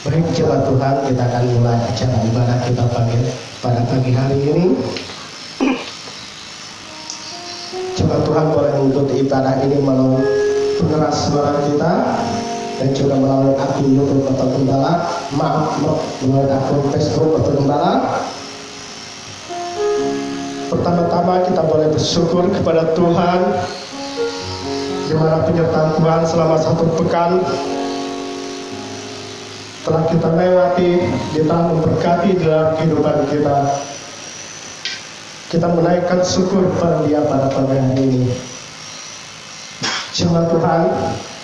Baik jemaat Tuhan, kita akan mulai acara ibadah kita pada pagi hari ini. Jemaat Tuhan boleh mengikuti ibadah ini melalui pengeras suara kita dan juga melalui akun YouTube atau Gembala, melalui akun Facebook atau Gembala. Pertama-tama kita boleh bersyukur kepada Tuhan di mana penyertaan Tuhan selama satu pekan telah kita lewati, dia telah memberkati dalam kehidupan kita. Kita menaikkan syukur kepada Dia pada pagi hari ini. Jemaat Tuhan,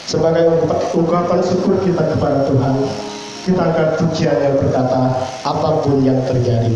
sebagai ungkapan syukur kita kepada Tuhan, kita akan pujian yang berkata, apapun yang terjadi.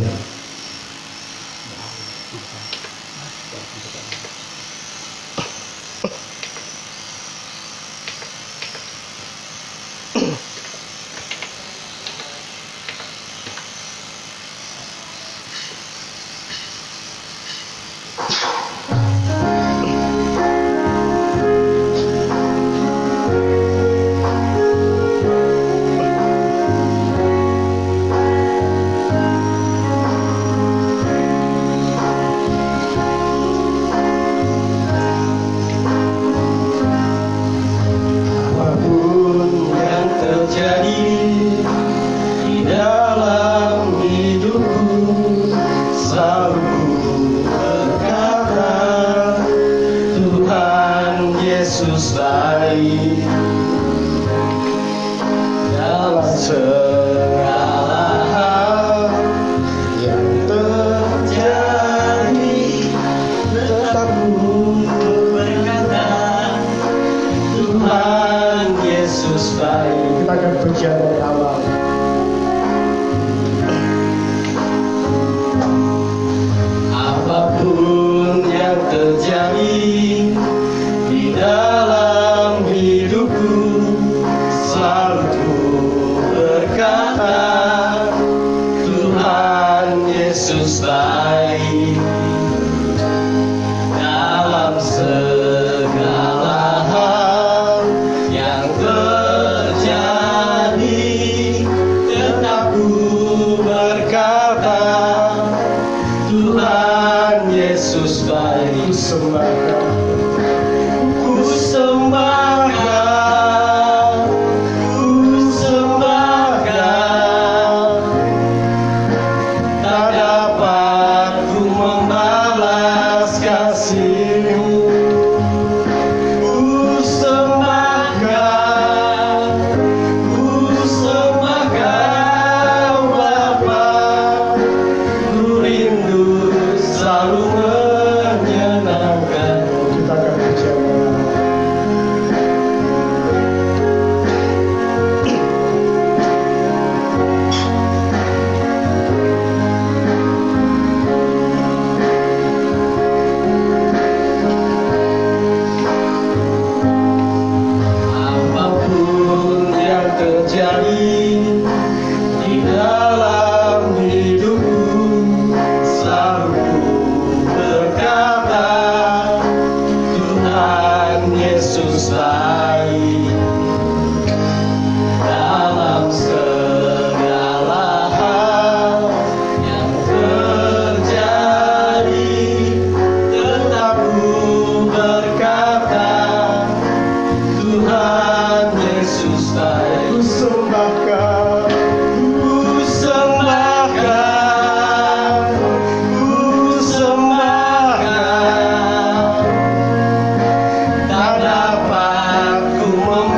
Tak dapat ku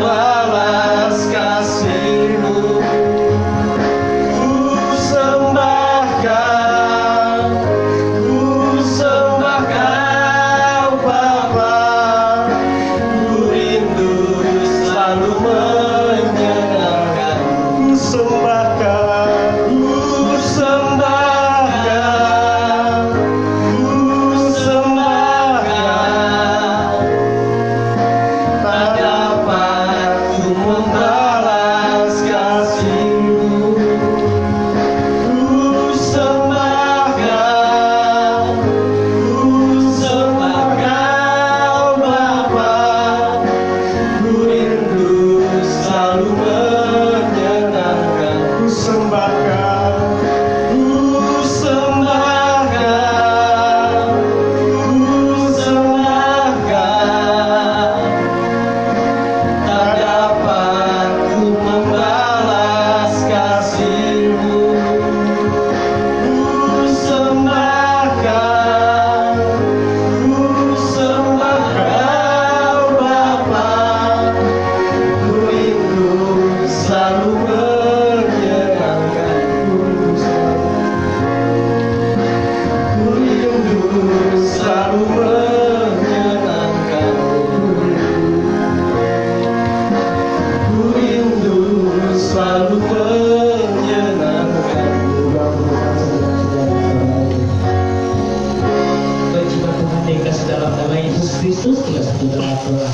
bersatu dalam doa.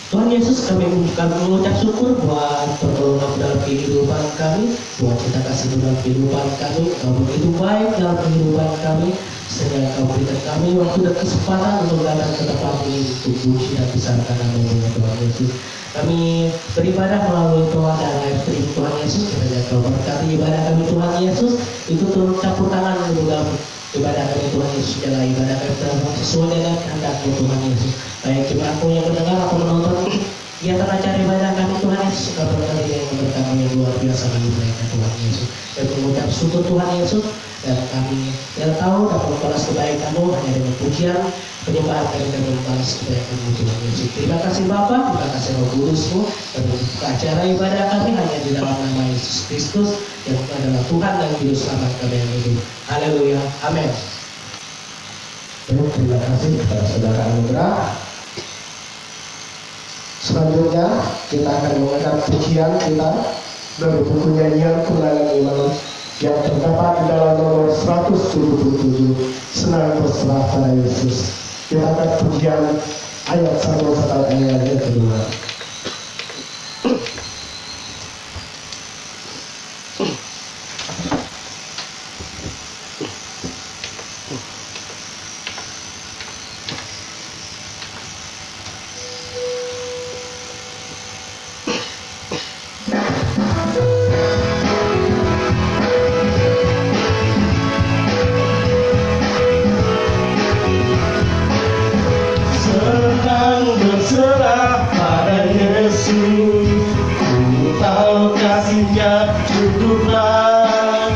Tuhan Yesus, kami mengucap syukur buat pertolongan dalam kehidupan kami, buat kita kasih dalam kehidupan kami. Kau begitu baik dalam kehidupan kami, sehingga Kau berikan kami waktu dan kesempatan untuk datang ke tempat ini untuk puji dan besarkan nama Tuhan Yesus. Kami beribadah melalui doa dan live stream Tuhan Yesus. Kiranya Kau berkati ibadah kami Tuhan Yesus, itu turun campur tangan dalam ibadah kami Tuhan Yesus, adalah ibadah kami sesuai dengan kehendak-Mu Tuhan Yesus. Baik jemaatmu yang mendengar atau menonton kegiatan acara ibadah kami Tuhan Yesus, Kau berkati yang memberkati yang luar biasa bagi mereka Tuhan Yesus. Kami mengucap syukur Tuhan Yesus, dan kami yang tahu dapat membalas kebaikan-Mu hanya dengan pujian penyembahan kami dan membalas kebaikan-Mu Tuhan Yesus. Terima kasih Bapa, terima kasih Roh Kudus-Mu, dan untuk acara ibadah kami hanya di dalam nama Yesus Kristus yang adalah Tuhan dan Juru Selamat kami yang hidup. Haleluya, amin. Terima kasih kepada saudara Anugerah. Selanjutnya kita akan mengangkat pujian kita dari buku nyanyian Kemenangan Iman yang terdapat di dalam nomor 177, Senang Berserah pada Yesus. Kita akan pujian ayat 1 sampai ayat yang kedua. Berserah pada Yesus, ku tahu kasih-Nya cukuplah,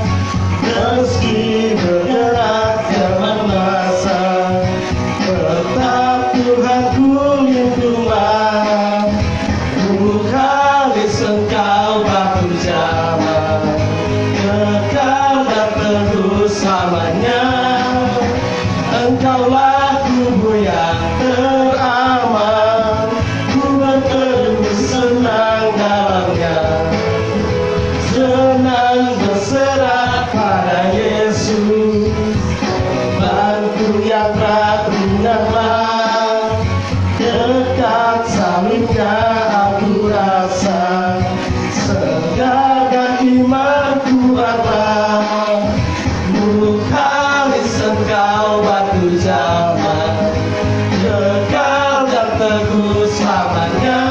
meski bergerak zaman masa, tetap Tuhanku lindunglah. Bukalis Engkau batu zaman, kekal dan teguh selamanya. Engkaulah kubu yang teraman, ku berteduh senang dalamnya. Senang berserah pada Yesus, bebanku yang berat ringanlah. Dekat salibnya aku rasa, segarkan iman kuatlah. Bukalis Engkau batu zaman, kekal dan teguh selamanya.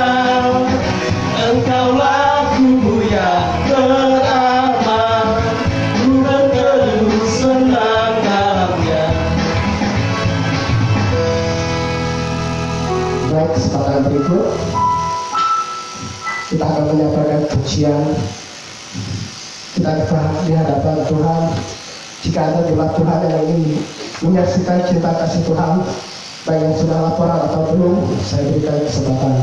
Engkaulah kubu yang teraman, ku berteduh senang dalamnya. Baik, kesempatan berikut kita akan menyampaikan pujian. Kita di hadapan Tuhan. Jika ada jemaat Tuhan yang ingin menyaksikan cinta kasih Tuhan, baik yang sudah laporan atau belum, saya berikan kesempatan.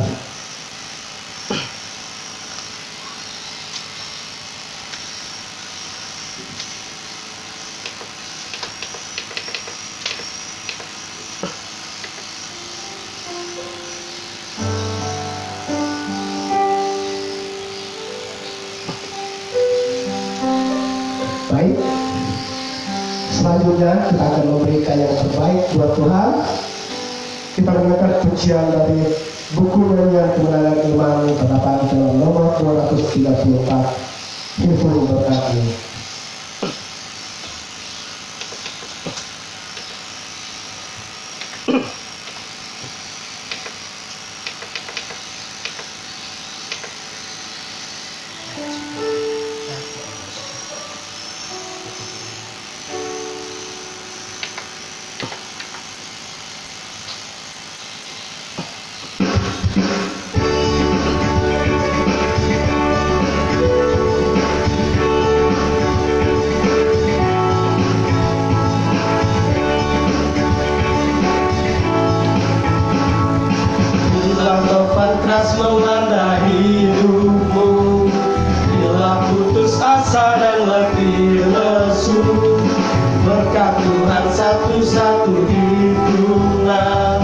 Baik, selanjutnya kita akan memberikan yang terbaik buat Tuhan. Kita mendengar pujian dari buku nyanyian Kemenangan Iman terdapat dalam nomor 234, Hibur Berkati. Keras melanda hidupmu, bila putus asa dan letih lesu, berkat Tuhan satu-satu hiduplah,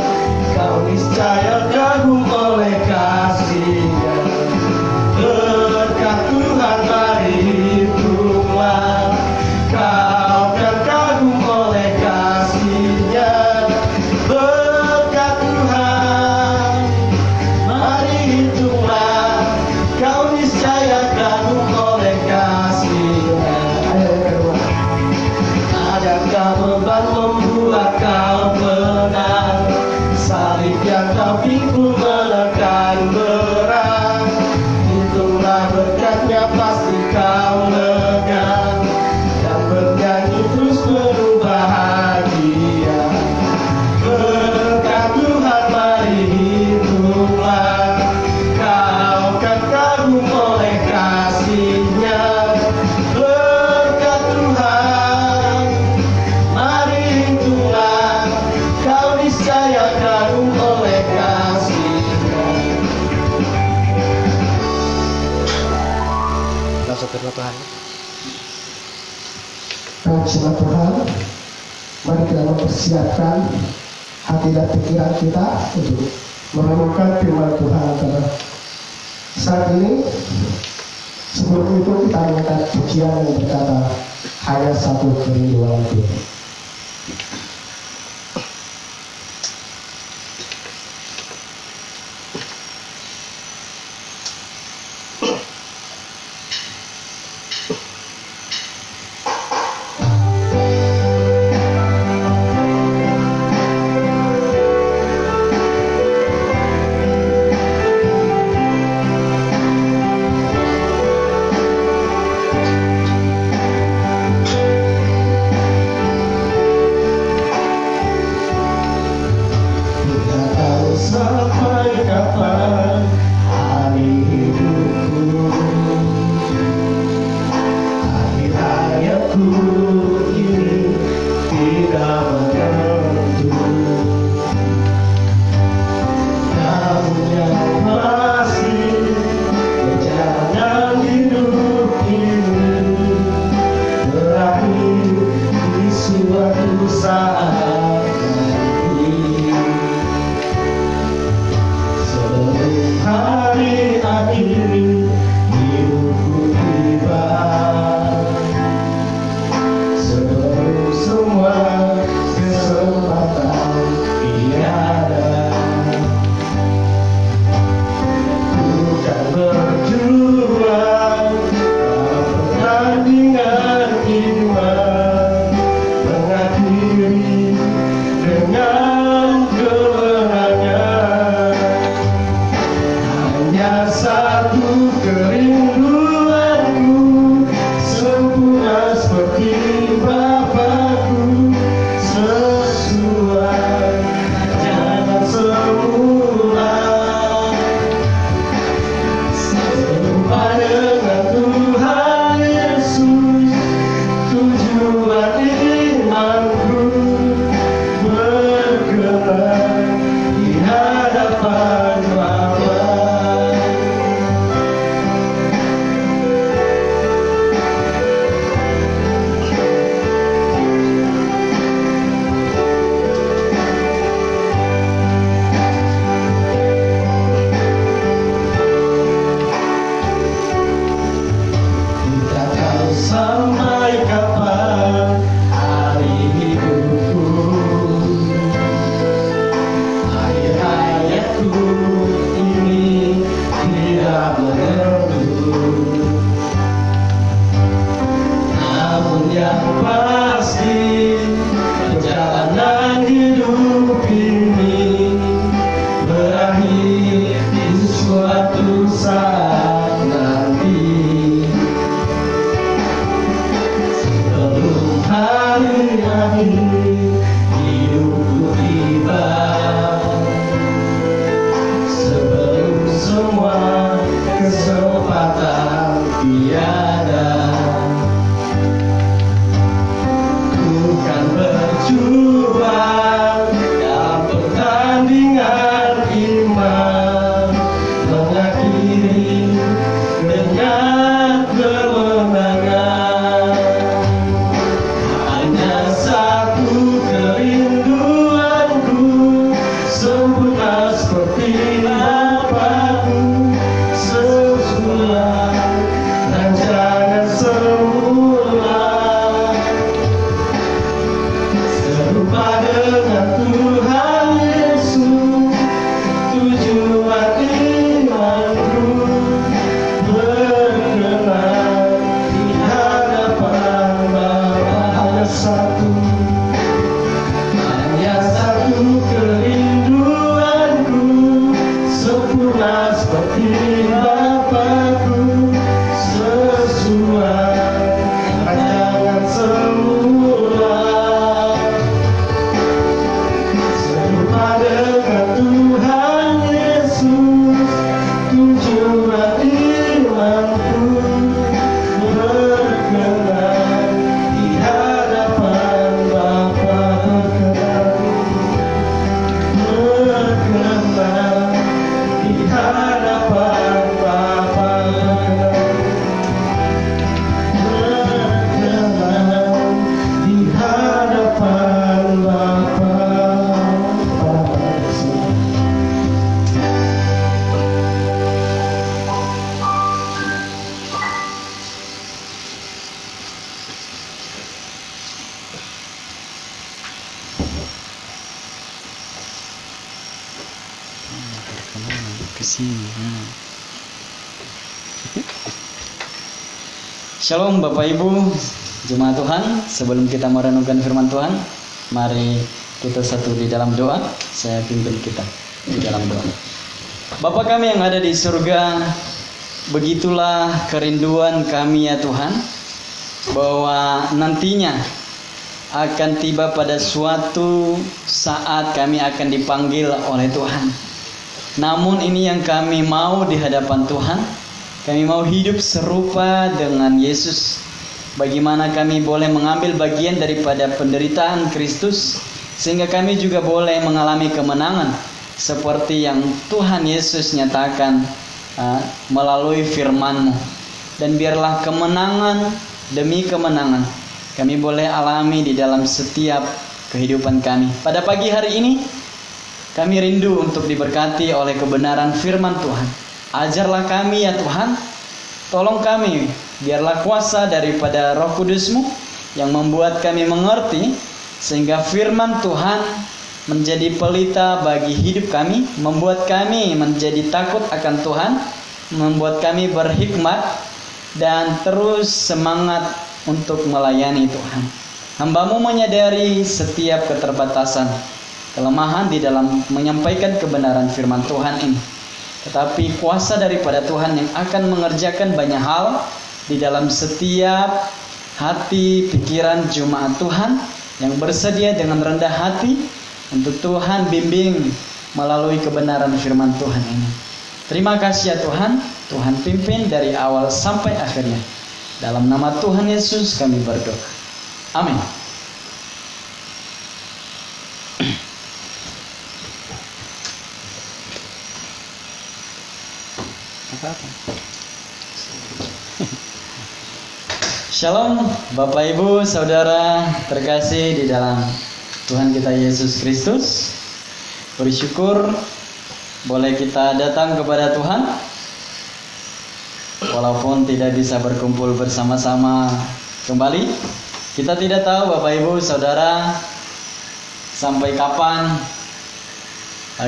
kau niscaya kagum oleh kasih-Nya. Berkat Tuhan mari hiduplah, kau akan kagum oleh kasih-Nya. Berkat Tuhan yang kau pikul menekan berat. Hitunglah berkatnya pasti kau lega, dan bernyanyi terus penuh bahagia. Berkat Tuhan mari hitunglah, kau kan kagum oleh kasih-Nya. Berkat Tuhan mari hitunglah, kau niscaya kagum oleh kasih-Nya. Langsung firman Tuhan. Pujilah Tuhan, mari kita mempersiapkan hati dan pikiran kita untuk merenungkan firman Tuhan pada saat ini. Sebelum itu kita angkat pujian yang berkata, hanya satu kerinduanku. Sampai kapan hari hidupku, akhir hayatku ini tidak menentu. Namun yang pasti perjalanan hidup ini berakhir di suatu saat nanti. Hari akhir hidupku tiba, sebelum semua kesempatan tiada. Ku kan berjuang dalam pertandingan iman, mengakhiri dengan kemenangan. Hanya satu kerinduanku, sempurna seperti Bapakku, sesuai jangan semula, serupa dengan Tuhan Yesus. Tujuan imanku berkenan di hadapan Bapa. Tak tahu sampai kapan hari hidupku, akhir hayatku ini tidak menentu. Namun yang pasti perjalanan hidup ini berakhir di suatu saat nanti. Sebelum hari akhir hidupku tiba, sebelum semua kesempatan tiada, ku kan berjuang dalam pertandingan iman, mengakhiri dengan kemenangan. Hanya satu kerinduanku, sempurna seperti Bapakku, sesuai rancangan semula, serupa dengan Tuhan Yesus. Tujuan imanku berkenan di hadapan Bapa. Hanya satu kerinduanku, Kesini. Shalom Bapak Ibu, jemaat Tuhan. Sebelum kita merenungkan firman Tuhan, mari kita satu di dalam doa. Saya pimpin kita di dalam doa. Bapa kami yang ada di surga, begitulah kerinduan kami ya Tuhan, bahwa nantinya akan tiba pada suatu saat kami akan dipanggil oleh Tuhan. Namun ini yang kami mau di hadapan Tuhan, kami mau hidup serupa dengan Yesus. Bagaimana kami boleh mengambil bagian daripada penderitaan Kristus, sehingga kami juga boleh mengalami kemenangan seperti yang Tuhan Yesus nyatakan melalui firman-Mu. Dan biarlah kemenangan demi kemenangan kami boleh alami di dalam setiap kehidupan kami. Pada pagi hari ini kami rindu untuk diberkati oleh kebenaran firman Tuhan. Ajarlah kami ya Tuhan, tolong kami, biarlah kuasa daripada Roh Kudus-Mu yang membuat kami mengerti, sehingga firman Tuhan menjadi pelita bagi hidup kami, membuat kami menjadi takut akan Tuhan, membuat kami berhikmat dan terus semangat untuk melayani Tuhan. Hamba-Mu menyadari setiap keterbatasan, kelemahan di dalam menyampaikan kebenaran firman Tuhan ini. Tetapi kuasa daripada Tuhan yang akan mengerjakan banyak hal di dalam setiap hati pikiran jemaat Tuhan yang bersedia dengan rendah hati untuk Tuhan bimbing melalui kebenaran firman Tuhan ini. Terima kasih ya Tuhan, Tuhan pimpin dari awal sampai akhirnya. Dalam nama Tuhan Yesus kami berdoa. Amin. Shalom Bapak Ibu Saudara terkasih di dalam Tuhan kita Yesus Kristus. Bersyukur boleh kita datang kepada Tuhan, walaupun tidak bisa berkumpul bersama-sama kembali. Kita tidak tahu Bapak Ibu Saudara sampai kapan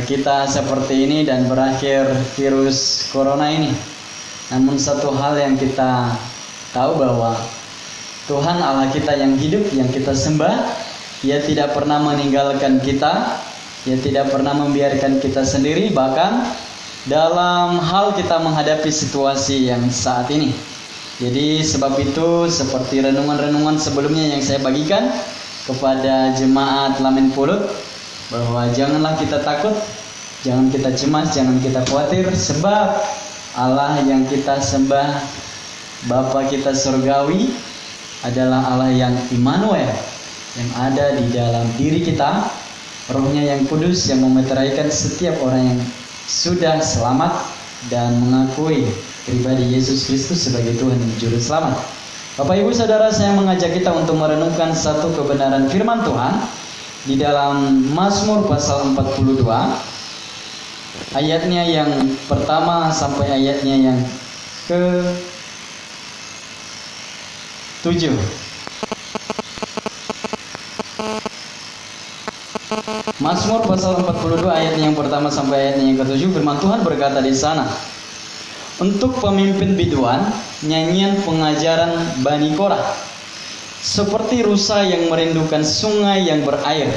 kita seperti ini dan berakhir virus corona ini. Namun satu hal yang kita tahu bahwa Tuhan Allah kita yang hidup, yang kita sembah, Dia tidak pernah meninggalkan kita, Dia tidak pernah membiarkan kita sendiri, bahkan dalam hal kita menghadapi situasi yang saat ini. Jadi sebab itu seperti renungan-renungan sebelumnya yang saya bagikan kepada jemaat Lamin Pulut, bahwa janganlah kita takut, jangan kita cemas, jangan kita khawatir, sebab Allah yang kita sembah, Bapa kita surgawi, adalah Allah yang Immanuel, yang ada di dalam diri kita, Rohnya yang kudus yang memeteraikan setiap orang yang sudah selamat dan mengakui pribadi Yesus Kristus sebagai Tuhan dan Juru Selamat. Bapak Ibu Saudara, saya mengajak kita untuk merenungkan satu kebenaran firman Tuhan di dalam Mazmur pasal 42, ayatnya yang pertama sampai ayatnya yang ke-7. Mazmur pasal 42 ayatnya yang pertama sampai ayatnya yang ke-7, firman Tuhan berkata di sana, untuk pemimpin biduan, nyanyian pengajaran Bani Korah, seperti rusa yang merindukan sungai yang berair.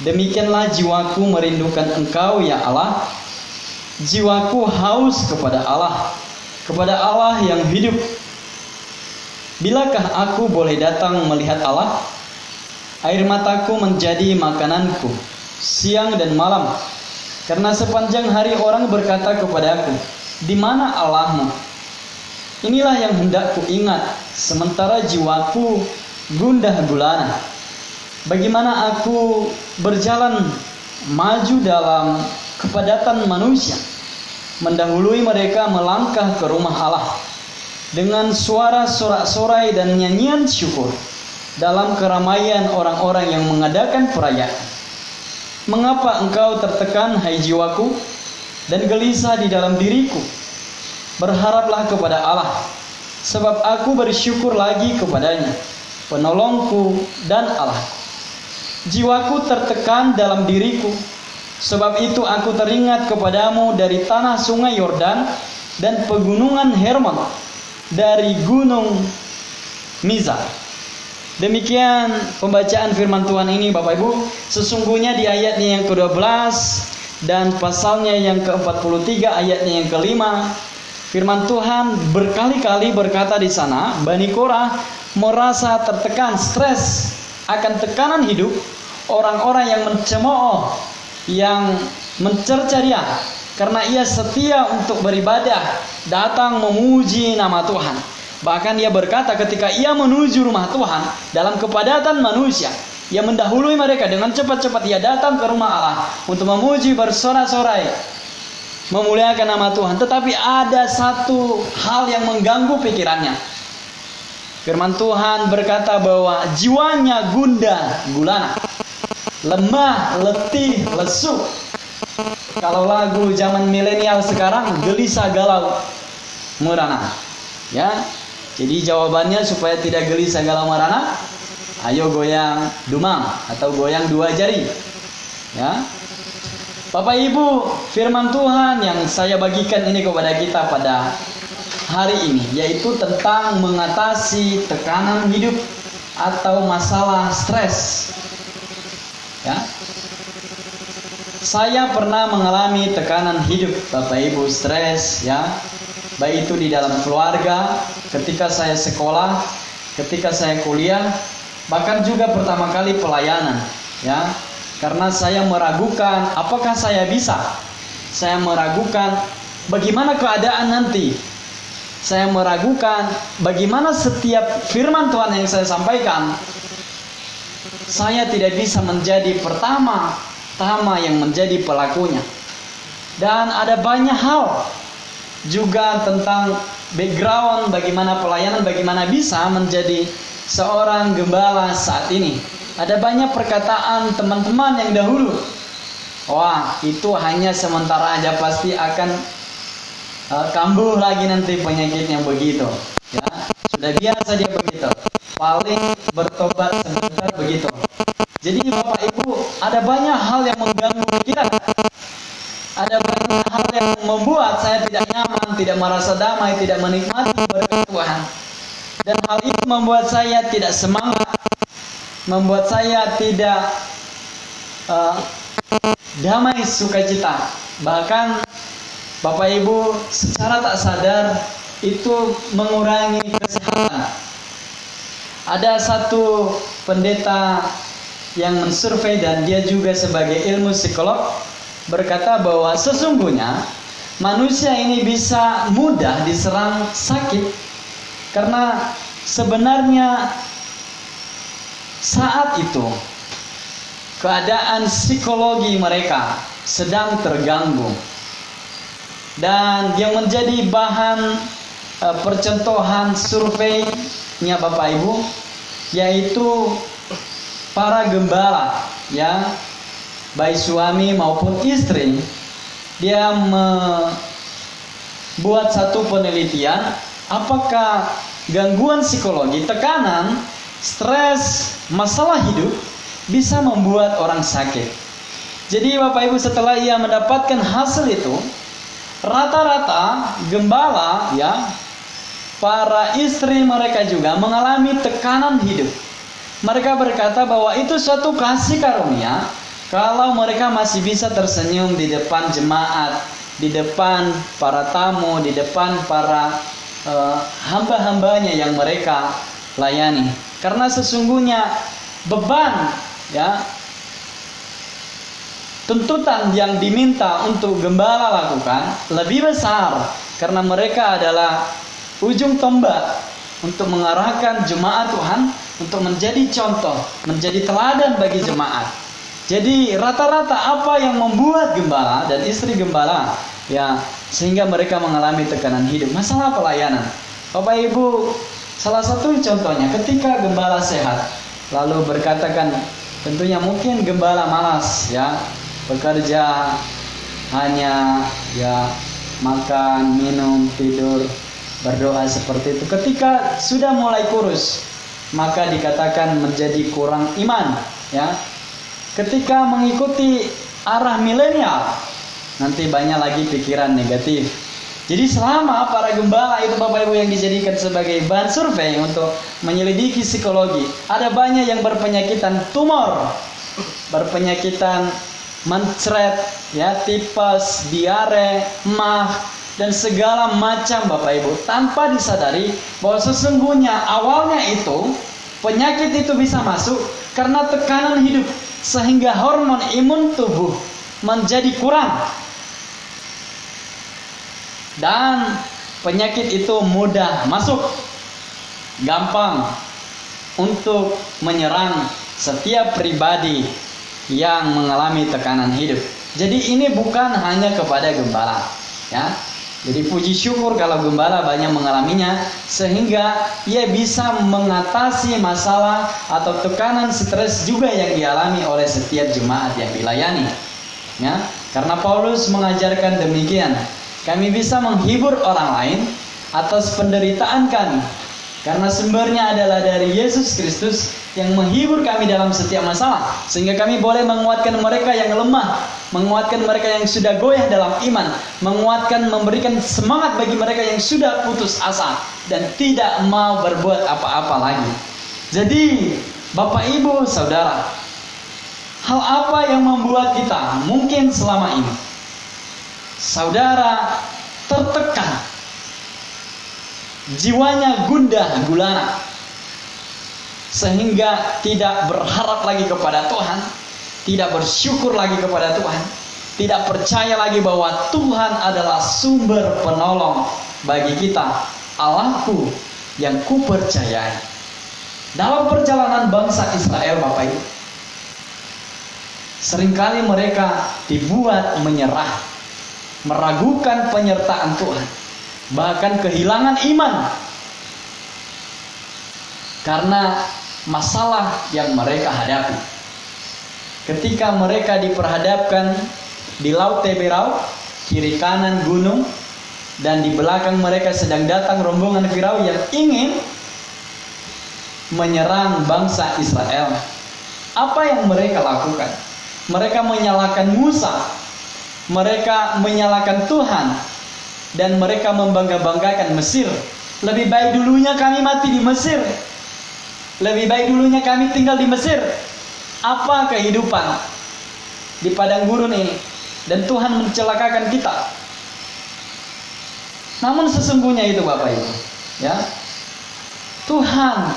Demikianlah jiwaku merindukan Engkau ya Allah. Jiwaku haus kepada Allah yang hidup. Bilakah aku boleh datang melihat Allah? Air mataku menjadi makananku siang dan malam, karena sepanjang hari orang berkata kepadaku, di mana Allahmu? Inilah yang hendak ku ingat, sementara jiwaku gundah gulana. Bagaimana aku berjalan maju dalam kepadatan manusia, mendahului mereka melangkah ke rumah Allah dengan suara sorak-sorai dan nyanyian syukur dalam keramaian orang-orang yang mengadakan perayaan. Mengapa engkau tertekan, hai jiwaku, dan gelisah di dalam diriku? Berharaplah kepada Allah, sebab aku bersyukur lagi kepadanya, penolongku dan Allahku. Jiwaku tertekan dalam diriku, Sebab itu aku teringat kepadamu dari tanah sungai Yordan dan pegunungan Hermon, dari gunung Mizar. Demikian pembacaan firman Tuhan ini Bapak Ibu. Sesungguhnya di ayatnya yang ke-12 dan pasalnya yang ke-43 ayatnya yang ke-5, firman Tuhan berkali-kali berkata di sana, Bani Korah merasa tertekan, stres akan tekanan hidup, orang-orang yang mencemooh, yang mencerca dia karena ia setia untuk beribadah, datang memuji nama Tuhan. Bahkan dia berkata ketika ia menuju rumah Tuhan dalam kepadatan manusia, ia mendahului mereka dengan cepat-cepat. Ia datang ke rumah Allah untuk memuji, bersorak-sorai, memuliakan nama Tuhan. Tetapi ada satu hal yang mengganggu pikirannya. Firman Tuhan berkata bahwa jiwanya gundah gulana, lemah, letih, lesu. Kalau lagu zaman milenial sekarang, gelisah, galau, merana. Ya, jadi jawabannya supaya tidak gelisah, galau, merana, ayo goyang dumang atau goyang dua jari. Ya, Bapak Ibu, firman Tuhan yang saya bagikan ini kepada kita pada hari ini, yaitu tentang mengatasi tekanan hidup atau masalah stres. Ya, saya pernah mengalami tekanan hidup, Bapak Ibu, stres, ya, baik itu di dalam keluarga, ketika saya sekolah, ketika saya kuliah, bahkan juga pertama kali pelayanan, ya, karena saya meragukan apakah saya bisa, saya meragukan bagaimana keadaan nanti, saya meragukan bagaimana setiap firman Tuhan yang saya sampaikan. Saya tidak bisa menjadi pertama yang menjadi pelakunya. Dan ada banyak hal juga tentang background bagaimana pelayanan, bagaimana bisa menjadi seorang gembala saat ini. Ada banyak perkataan teman-teman yang dahulu, wah itu hanya sementara aja, pasti akan kambuh lagi nanti penyakitnya begitu. Ya, sudah biasa dia begitu, paling bertobat sebentar begitu. Jadi Bapak Ibu, ada banyak hal yang mengganggu pikiran, ada banyak hal yang membuat saya tidak nyaman, tidak merasa damai, tidak menikmati berkat Tuhan. Dan hal itu membuat saya tidak semangat, membuat saya tidak damai, sukacita. Bahkan Bapak Ibu secara tak sadar itu mengurangi kesehatan. Ada satu pendeta yang mensurvei dan dia juga sebagai ilmu psikolog berkata bahwa sesungguhnya manusia ini bisa mudah diserang sakit karena sebenarnya saat itu keadaan psikologi mereka sedang terganggu. Dan yang menjadi bahan percontohan surveinya Bapak Ibu yaitu para gembala, ya, baik suami maupun istri. Dia membuat satu penelitian apakah gangguan psikologi, tekanan, stres, masalah hidup bisa membuat orang sakit. Jadi Bapak Ibu, setelah ia mendapatkan hasil itu, rata-rata gembala, ya, para istri mereka juga mengalami tekanan hidup. Mereka berkata bahwa itu suatu kasih karunia kalau mereka masih bisa tersenyum di depan jemaat, di depan para tamu, di depan para hamba-hambanya yang mereka layani. Karena sesungguhnya beban, ya, tuntutan yang diminta untuk gembala lakukan lebih besar karena mereka adalah ujung tombak untuk mengarahkan jemaat Tuhan, untuk menjadi contoh, menjadi teladan bagi jemaat. Jadi rata-rata apa yang membuat gembala dan istri gembala, ya, sehingga mereka mengalami tekanan hidup, masalah pelayanan. Bapak Ibu, salah satu contohnya ketika gembala sehat, lalu berkatakan tentunya mungkin gembala malas, ya, bekerja hanya, ya, makan, minum, tidur, berdoa seperti itu. Ketika sudah mulai kurus, maka dikatakan menjadi kurang iman, ya. Ketika mengikuti arah milenial. Nanti banyak lagi pikiran negatif. Jadi selama para gembala itu Bapak Ibu yang dijadikan sebagai bahan survei untuk menyelidiki psikologi, ada banyak yang berpenyakitan tumor, berpenyakitan mencret, ya, tipes, diare, mah, dan segala macam Bapak Ibu, tanpa disadari bahwa sesungguhnya awalnya itu penyakit itu bisa masuk karena tekanan hidup, sehingga hormon imun tubuh menjadi kurang. Dan penyakit itu mudah masuk, gampang untuk menyerang setiap pribadi yang mengalami tekanan hidup. Jadi ini bukan hanya kepada gembala, ya. Jadi puji syukur kalau gembala banyak mengalaminya, sehingga ia bisa mengatasi masalah atau tekanan stres juga yang dialami oleh setiap jemaat yang dilayani, ya. Karena Paulus mengajarkan demikian, kami bisa menghibur orang lain atas penderitaan kami, karena sumbernya adalah dari Yesus Kristus yang menghibur kami dalam setiap masalah, sehingga kami boleh menguatkan mereka yang lemah, menguatkan mereka yang sudah goyah dalam iman, menguatkan, memberikan semangat bagi mereka yang sudah putus asa dan tidak mau berbuat apa-apa lagi. Jadi Bapak Ibu Saudara, hal apa yang membuat kita mungkin selama ini saudara tertekan, jiwanya gundah gulana, sehingga tidak berharap lagi kepada Tuhan, tidak bersyukur lagi kepada Tuhan, tidak percaya lagi bahwa Tuhan adalah sumber penolong bagi kita, Allahku yang kupercayai. Dalam perjalanan bangsa Israel Bapak Ibu, seringkali mereka dibuat menyerah, meragukan penyertaan Tuhan, bahkan kehilangan iman karena masalah yang mereka hadapi. Ketika mereka diperhadapkan di Laut Teberau, kiri kanan gunung, dan di belakang mereka sedang datang rombongan Firaun yang ingin menyerang bangsa Israel, apa yang mereka lakukan? Mereka menyalahkan Musa, mereka menyalahkan Tuhan, dan mereka membangga-banggakan Mesir. Lebih baik dulunya kami mati di Mesir, lebih baik dulunya kami tinggal di Mesir. Apa kehidupan di padang gurun ini? Dan Tuhan mencelakakan kita. Namun sesungguhnya itu Bapak Ibu, ya, Tuhan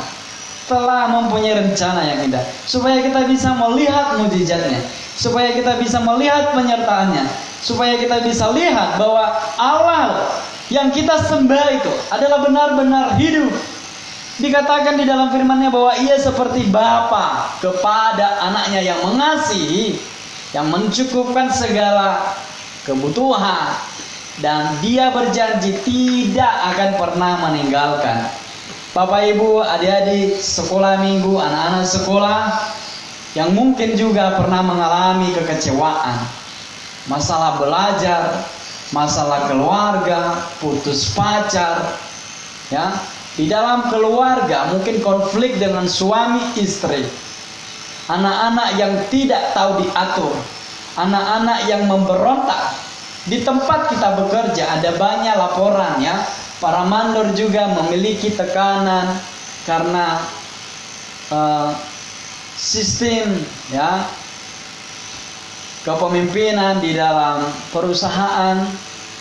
telah mempunyai rencana yang indah, supaya kita bisa melihat mujizatnya, supaya kita bisa melihat penyertaannya, supaya kita bisa lihat bahwa Allah yang kita sembah itu adalah benar-benar hidup. Dikatakan di dalam firman-Nya bahwa Ia seperti Bapa kepada anaknya yang mengasihi, yang mencukupkan segala kebutuhan, dan Dia berjanji tidak akan pernah meninggalkan. Bapak Ibu, adik-adik sekolah minggu, anak-anak sekolah yang mungkin juga pernah mengalami kekecewaan, masalah belajar, masalah keluarga, putus pacar, ya, di dalam keluarga mungkin konflik dengan suami istri, anak-anak yang tidak tahu diatur, anak-anak yang memberontak. Di tempat kita bekerja ada banyak laporan, ya, para mandor juga memiliki tekanan karena sistem, ya, kepemimpinan di dalam perusahaan,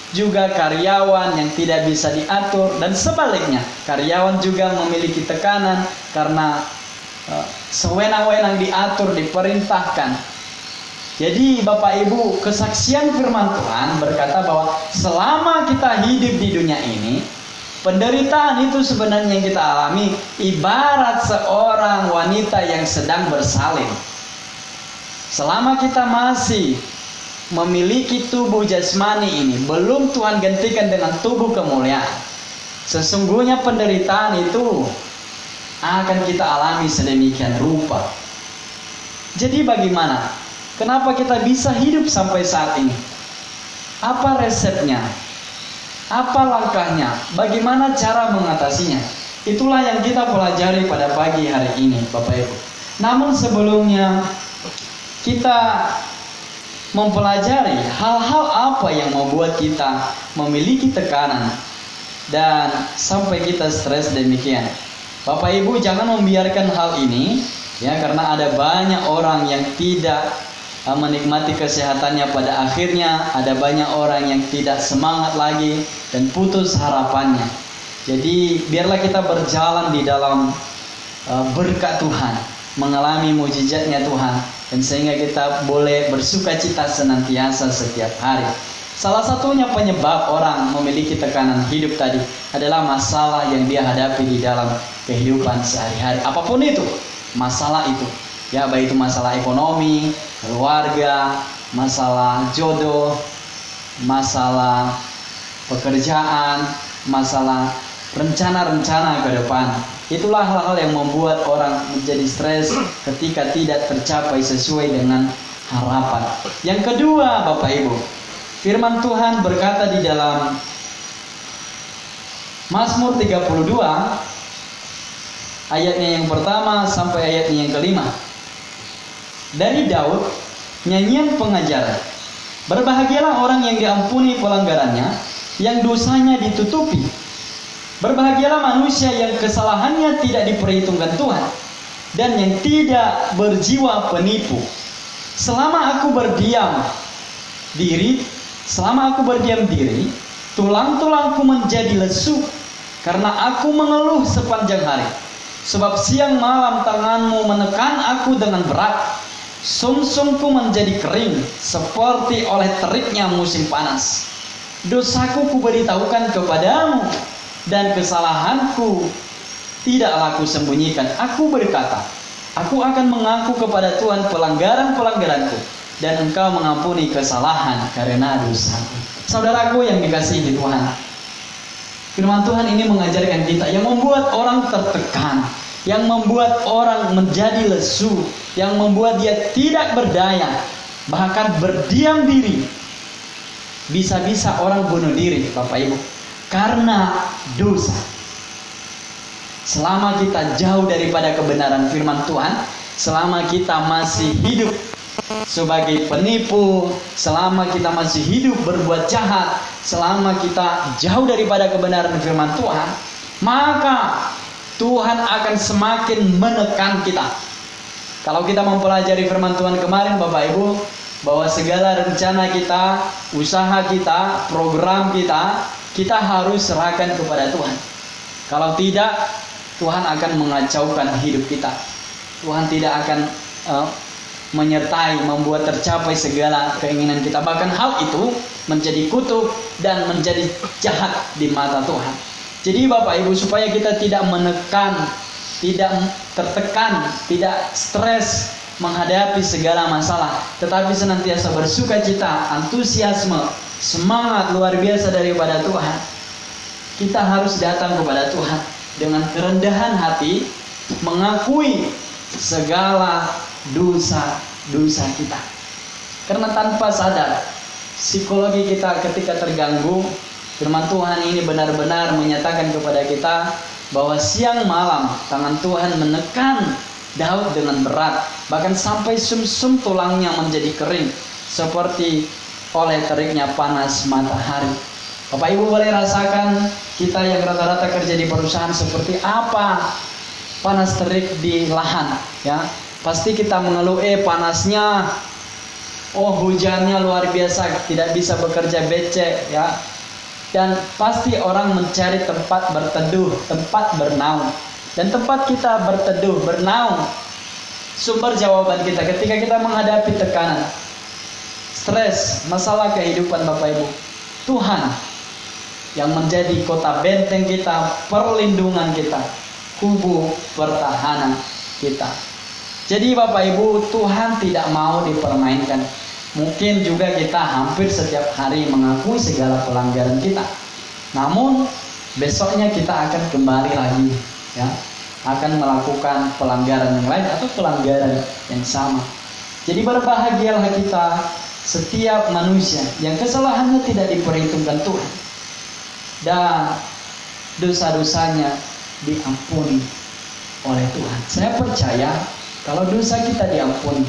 juga karyawan yang tidak bisa diatur, dan sebaliknya karyawan juga memiliki tekanan karena sewenang-wenang diatur, diperintahkan. Jadi Bapak Ibu, kesaksian firman Tuhan berkata bahwa selama kita hidup di dunia ini, penderitaan itu sebenarnya yang kita alami ibarat seorang wanita yang sedang bersalin. Selama kita masih memiliki tubuh jasmani ini, belum Tuhan gantikan dengan tubuh kemuliaan, sesungguhnya penderitaan itu akan kita alami sedemikian rupa. Jadi bagaimana? Kenapa kita bisa hidup sampai saat ini? Apa resepnya? Apa langkahnya? Bagaimana cara mengatasinya? Itulah yang kita pelajari pada pagi hari ini, Bapak Ibu. Namun sebelumnya kita mempelajari hal-hal apa yang membuat kita memiliki tekanan dan sampai kita stres demikian. Bapak Ibu jangan membiarkan hal ini ya, karena ada banyak orang yang tidak menikmati kesehatannya pada akhirnya, ada banyak orang yang tidak semangat lagi dan putus harapannya. Jadi biarlah kita berjalan di dalam berkat Tuhan, mengalami mujizatnya Tuhan, dan sehingga kita boleh bersukacita senantiasa setiap hari. Salah satunya penyebab orang memiliki tekanan hidup tadi adalah masalah yang dia hadapi di dalam kehidupan sehari-hari. Apapun itu, masalah itu. Ya, baik itu masalah ekonomi, keluarga, masalah jodoh, masalah pekerjaan, masalah rencana-rencana ke depan. Itulah hal-hal yang membuat orang menjadi stres ketika tidak tercapai sesuai dengan harapan. Yang kedua, Bapak Ibu, firman Tuhan berkata di dalam Mazmur 32 ayatnya yang pertama sampai ayatnya yang kelima. Dari Daud, nyanyian pengajaran. Berbahagialah orang yang diampuni pelanggarannya, yang dosanya ditutupi. Berbahagialah manusia yang kesalahannya tidak diperhitungkan Tuhan, dan yang tidak berjiwa penipu. Selama aku berdiam diri, tulang-tulangku menjadi lesu, karena aku mengeluh sepanjang hari. Sebab siang malam tanganmu menekan aku dengan berat. Sumsumku menjadi kering seperti oleh teriknya musim panas. Dosaku kuberitahukan kepadamu, dan kesalahanku tidaklah kusembunyikan. Aku berkata, aku akan mengaku kepada Tuhan pelanggaran-pelanggaranku, dan Engkau mengampuni kesalahan karena dosaku. Saudaraku yang dikasihi Tuhan, firman Tuhan ini mengajarkan kita yang membuat orang tertekan, yang membuat orang menjadi lesu, yang membuat dia tidak berdaya, bahkan berdiam diri. Bisa-bisa orang bunuh diri, Bapak Ibu, karena dosa. Selama kita jauh daripada kebenaran firman Tuhan, selama kita masih hidup sebagai penipu, selama kita masih hidup berbuat jahat, selama kita jauh daripada kebenaran firman Tuhan, maka Tuhan akan semakin menekan kita. Kalau kita mempelajari firman Tuhan kemarin, Bapak Ibu, bahwa segala rencana kita, usaha kita, program kita harus serahkan kepada Tuhan. Kalau tidak, Tuhan akan mengacaukan hidup kita. Tuhan tidak akan menyertai, membuat tercapai segala keinginan kita. Bahkan hal itu menjadi kutuk dan menjadi jahat di mata Tuhan. Jadi Bapak Ibu, supaya kita tidak menekan, tidak tertekan, tidak stres menghadapi segala masalah, tetapi senantiasa bersukacita, antusiasme, semangat luar biasa daripada Tuhan, kita harus datang kepada Tuhan dengan kerendahan hati, mengakui segala dosa-dosa kita. Karena tanpa sadar, psikologi kita ketika terganggu, firman Tuhan ini benar-benar menyatakan kepada kita bahwa siang malam tangan Tuhan menekan Daud dengan berat, bahkan sampai sumsum tulangnya menjadi kering seperti oleh teriknya panas matahari. Bapak Ibu boleh rasakan kita yang rata-rata kerja di perusahaan seperti apa panas terik di lahan, ya. Pasti kita mengeluh, panasnya, hujannya luar biasa, tidak bisa bekerja becek, ya. Dan pasti orang mencari tempat berteduh, tempat bernaung. Dan tempat kita berteduh, bernaung, sumber jawaban kita ketika kita menghadapi tekanan, stres, masalah kehidupan, Bapak Ibu, Tuhan yang menjadi kota benteng kita, perlindungan kita, kubu pertahanan kita. Jadi Bapak Ibu, Tuhan tidak mau dipermainkan. Mungkin juga kita hampir setiap hari mengakui segala pelanggaran kita, namun besoknya kita akan kembali lagi, ya, akan melakukan pelanggaran yang lain atau pelanggaran yang sama. Jadi berbahagialah kita setiap manusia yang kesalahannya tidak diperhitungkan Tuhan dan dosa-dosanya diampuni oleh Tuhan. Saya percaya kalau dosa kita diampuni,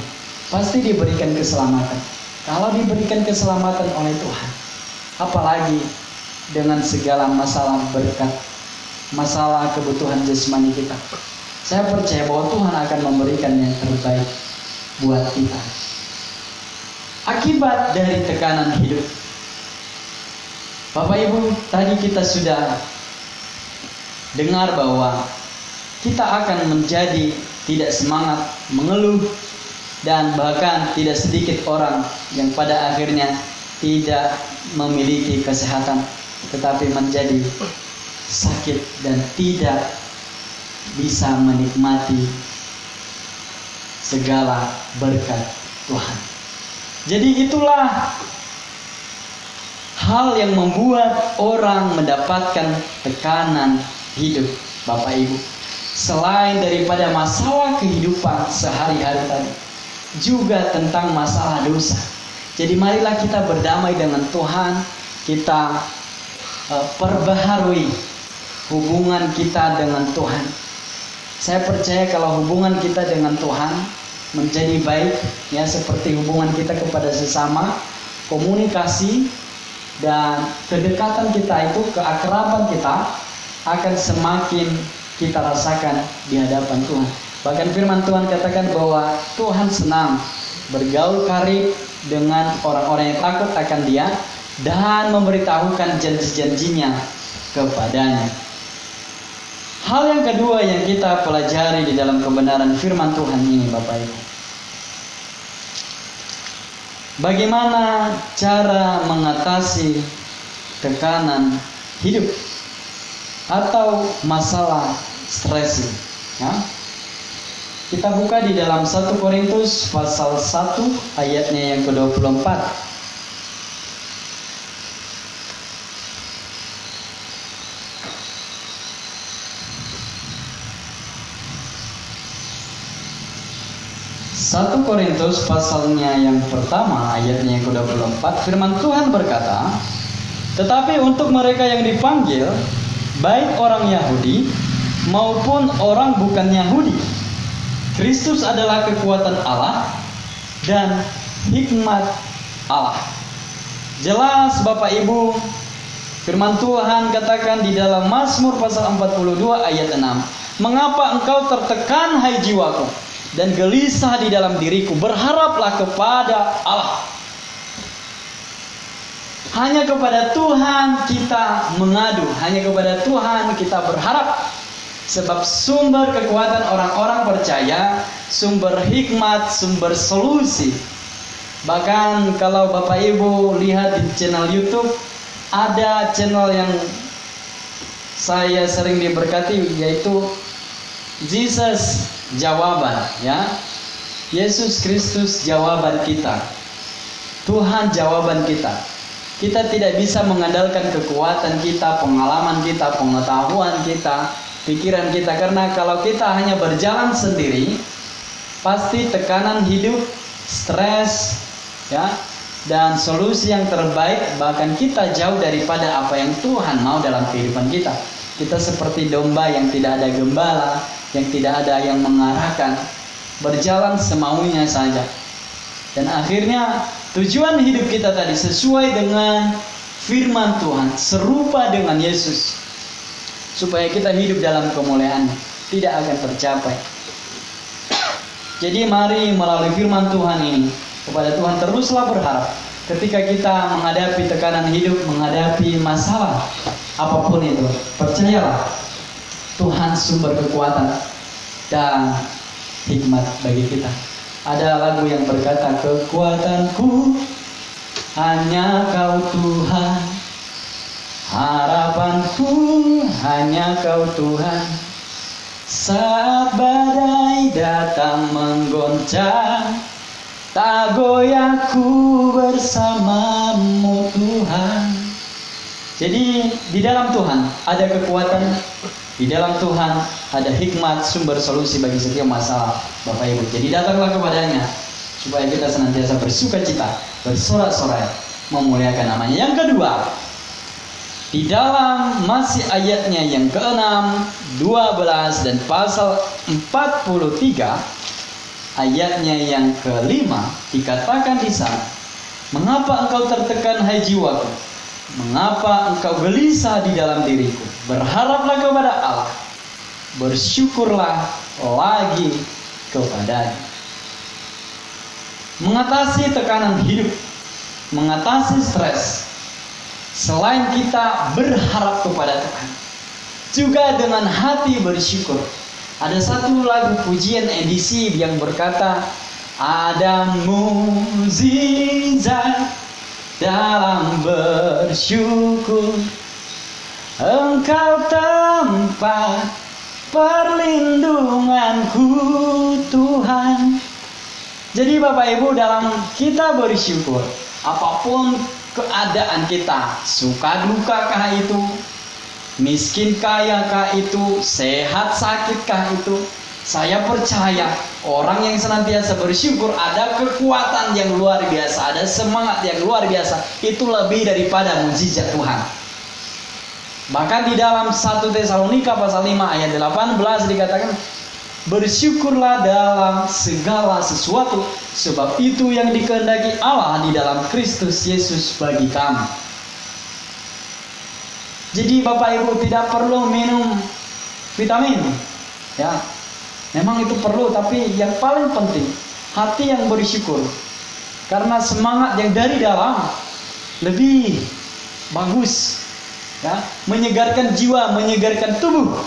pasti diberikan keselamatan. Kalau diberikan keselamatan oleh Tuhan, apalagi dengan segala masalah berkat, masalah kebutuhan jasmani kita, saya percaya bahwa Tuhan akan memberikan yang terbaik buat kita. Akibat dari tekanan hidup, Bapak Ibu, tadi kita sudah dengar bahwa kita akan menjadi tidak semangat, mengeluh, dan bahkan tidak sedikit orang yang pada akhirnya tidak memiliki kesehatan, tetapi menjadi sakit dan tidak bisa menikmati segala berkat Tuhan. Jadi itulah hal yang membuat orang mendapatkan tekanan hidup, Bapak Ibu. Selain daripada masalah kehidupan sehari-hari tadi, juga tentang masalah dosa. Jadi marilah kita berdamai dengan Tuhan, kita perbaharui hubungan kita dengan Tuhan. Saya percaya kalau hubungan kita dengan Tuhan menjadi baik, ya, seperti hubungan kita kepada sesama, komunikasi dan kedekatan kita itu, keakraban kita akan semakin kita rasakan di hadapan Tuhan. Bahkan firman Tuhan katakan bahwa Tuhan senang bergaul karib dengan orang-orang yang takut akan Dia dan memberitahukan janji-janjinya kepadanya. Hal yang kedua yang kita pelajari di dalam kebenaran firman Tuhan ini, Bapak Ibu, bagaimana cara mengatasi tekanan hidup atau masalah stres, ya? Kita buka di dalam 1 Korintus pasal 1 ayatnya yang ke-24. 1 Korintus pasalnya yang pertama ayatnya yang ke-24, firman Tuhan berkata, "Tetapi untuk mereka yang dipanggil, baik orang Yahudi maupun orang bukan Yahudi, Kristus adalah kekuatan Allah dan hikmat Allah." Jelas Bapak Ibu, firman Tuhan katakan di dalam Mazmur pasal 42 ayat 6, "Mengapa engkau tertekan, hai jiwaku, dan gelisah di dalam diriku? Berharaplah kepada Allah." Hanya kepada Tuhan kita mengadu, hanya kepada Tuhan kita berharap. Sebab sumber kekuatan orang-orang percaya, sumber hikmat, sumber solusi. Bahkan kalau Bapak Ibu lihat di channel YouTube, ada channel yang saya sering diberkati, yaitu Jesus Jawaban, ya. Yesus Kristus jawaban kita. Tuhan jawaban kita. Kita tidak bisa mengandalkan kekuatan kita, pengalaman kita, pengetahuan kita, pikiran kita, karena kalau kita hanya berjalan sendiri, pasti tekanan hidup, stres, ya, dan solusi yang terbaik bahkan kita jauh daripada apa yang Tuhan mau dalam kehidupan kita. Kita seperti domba yang tidak ada gembala, yang tidak ada yang mengarahkan, berjalan semaunya saja. Dan akhirnya tujuan hidup kita tadi sesuai dengan firman Tuhan, serupa dengan Yesus, supaya kita hidup dalam kemuliaan, tidak akan tercapai. Jadi mari melalui firman Tuhan ini, kepada Tuhan teruslah berharap. Ketika kita menghadapi tekanan hidup, menghadapi masalah apapun itu, percayalah Tuhan sumber kekuatan dan hikmat bagi kita. Ada lagu yang berkata, "Kekuatanku hanya Kau Tuhan, harapanku hanya Kau Tuhan. Saat badai datang menggoncang, tak goyahku bersamamu Tuhan." Jadi di dalam Tuhan ada kekuatan, di dalam Tuhan ada hikmat, sumber solusi bagi setiap masalah, Bapak Ibu. Jadi datanglah kepadanya supaya kita senantiasa bersukacita, bersorak-sorai, memuliakan namanya. Yang kedua, di dalam masih ayatnya yang ke-6, 12 dan pasal 43 ayatnya yang ke-5 dikatakan di sana, Mengapa engkau tertekan, hai jiwaku? Mengapa engkau gelisah di dalam diriku? Berharaplah kepada Allah, bersyukurlah lagi kepadanya. Mengatasi tekanan hidup, mengatasi stres, selain kita berharap kepada Tuhan, juga dengan hati bersyukur. Ada satu lagu pujian edisi yang berkata, ada mukjizat dalam bersyukur, Engkau tempat perlindunganku Tuhan. Jadi Bapak Ibu, dalam kita bersyukur, apapun keadaan kita, suka duka kah itu, miskin kaya kah itu, sehat sakit kah itu, saya percaya orang yang senantiasa bersyukur ada kekuatan yang luar biasa, ada semangat yang luar biasa. Itu lebih daripada mukjizat Tuhan. Bahkan di dalam 1 Tesalonika pasal 5 ayat 18 dikatakan, bersyukurlah dalam segala sesuatu, sebab itu yang dikehendaki Allah di dalam Kristus Yesus bagi kami. Jadi Bapak Ibu tidak perlu minum vitamin, ya. Memang itu perlu, tapi yang paling penting hati yang bersyukur. Karena semangat yang dari dalam lebih bagus, ya, menyegarkan jiwa, menyegarkan tubuh,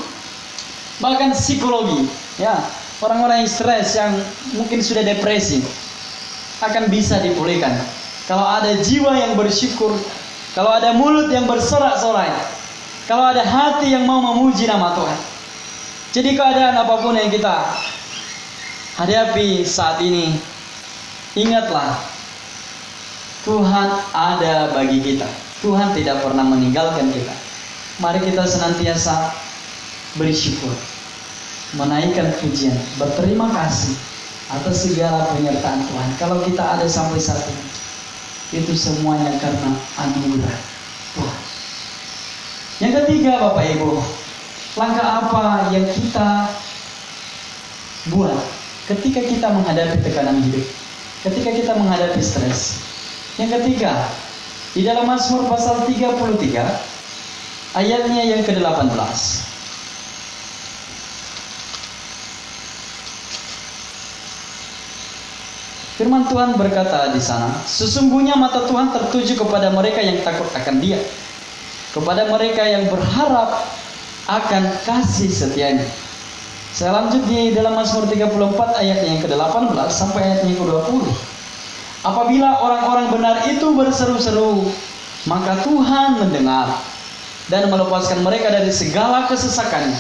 bahkan psikologi, ya. Orang-orang yang stres, yang mungkin sudah depresi, akan bisa dipulihkan kalau ada jiwa yang bersyukur, kalau ada mulut yang bersorak-sorai, kalau ada hati yang mau memuji nama Tuhan. Jadi keadaan apapun yang kita hadapi saat ini, ingatlah Tuhan ada bagi kita. Tuhan tidak pernah meninggalkan kita. Mari kita senantiasa bersyukur, menaikkan pujian, berterima kasih atas segala penyertaan Tuhan. Kalau kita ada sampai saat ini, itu semuanya karena anugerah Tuhan. Yang ketiga Bapak Ibu, langkah apa yang kita buat ketika kita menghadapi tekanan hidup, ketika kita menghadapi stres? Yang ketiga, di dalam Mazmur pasal 33 ayatnya yang ke-18. Firman Tuhan berkata di sana, sesungguhnya mata Tuhan tertuju kepada mereka yang takut akan Dia, kepada mereka yang berharap akan kasih setianya. Saya lanjut di dalam Mazmur 34 ayat yang ke-18 sampai ayat yang ke-20. Apabila orang-orang benar itu berseru-seru, maka Tuhan mendengar dan melepaskan mereka dari segala kesesakannya.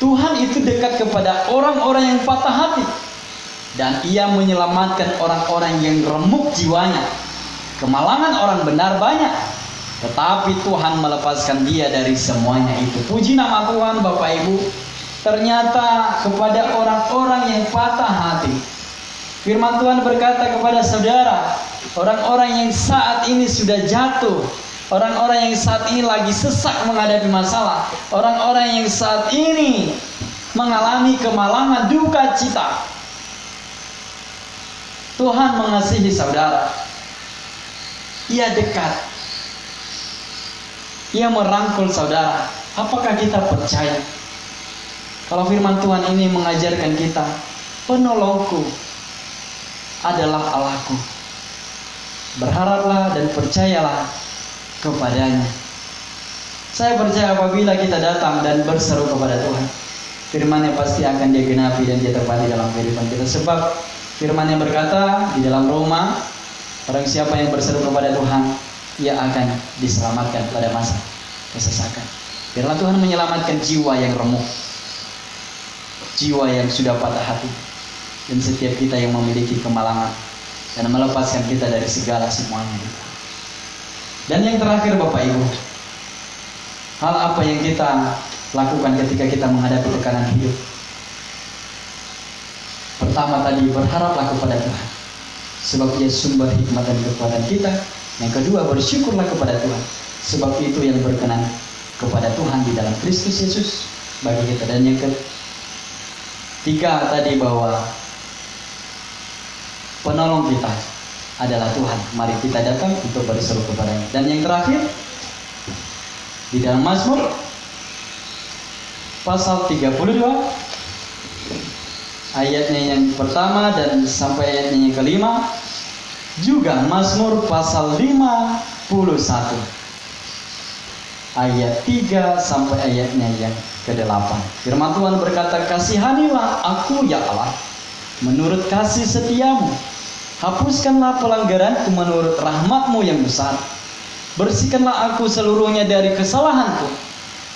Tuhan itu dekat kepada orang-orang yang patah hati, dan Ia menyelamatkan orang-orang yang remuk jiwanya. Kemalangan orang benar banyak, tetapi Tuhan melepaskan dia dari semuanya itu. Puji nama Tuhan Bapak Ibu. Ternyata kepada orang-orang yang patah hati, firman Tuhan berkata kepada saudara, orang-orang yang saat ini sudah jatuh, orang-orang yang saat ini lagi sesak menghadapi masalah, orang-orang yang saat ini mengalami kemalangan, duka cita, Tuhan mengasihi saudara. Ia dekat, Ia merangkul saudara. Apakah kita percaya kalau firman Tuhan ini mengajarkan kita, penolongku adalah Allahku, berharaplah dan percayalah kepadanya. Saya percaya apabila kita datang dan berseru kepada Tuhan, firman-Nya pasti akan Dia genapi dan Dia tepati dalam kehidupan kita. Sebab firman-Nya berkata di dalam Roma, barang siapa yang berseru kepada Tuhan, ia akan diselamatkan pada masa kesesakan. Biarlah Tuhan menyelamatkan jiwa yang remuk, jiwa yang sudah patah hati, dan setiap kita yang memiliki kemalangan, dan melepaskan kita dari segala semuanya. Dan yang terakhir Bapak Ibu, hal apa yang kita lakukan ketika kita menghadapi tekanan hidup? Pertama tadi, berharaplah kepada Tuhan, sebab Ia sumber hikmat dan kekuatan kita. Yang kedua, bersyukurlah kepada Tuhan, sebab itu yang berkenan kepada Tuhan di dalam Kristus Yesus bagi kita. Dan yang ketiga tadi, bahwa penolong kita adalah Tuhan. Mari kita datang untuk berseru kepadanya. Dan yang terakhir, di dalam Mazmur pasal 32 ayatnya yang pertama dan sampai ayatnya yang kelima, juga Mazmur pasal 51 ayat 3 sampai ayatnya yang ke-8. Firman Tuhan berkata, kasihanilah aku ya Allah, menurut kasih setiamu. Hapuskanlah pelanggaranku menurut rahmatmu yang besar. Bersihkanlah aku seluruhnya dari kesalahanku,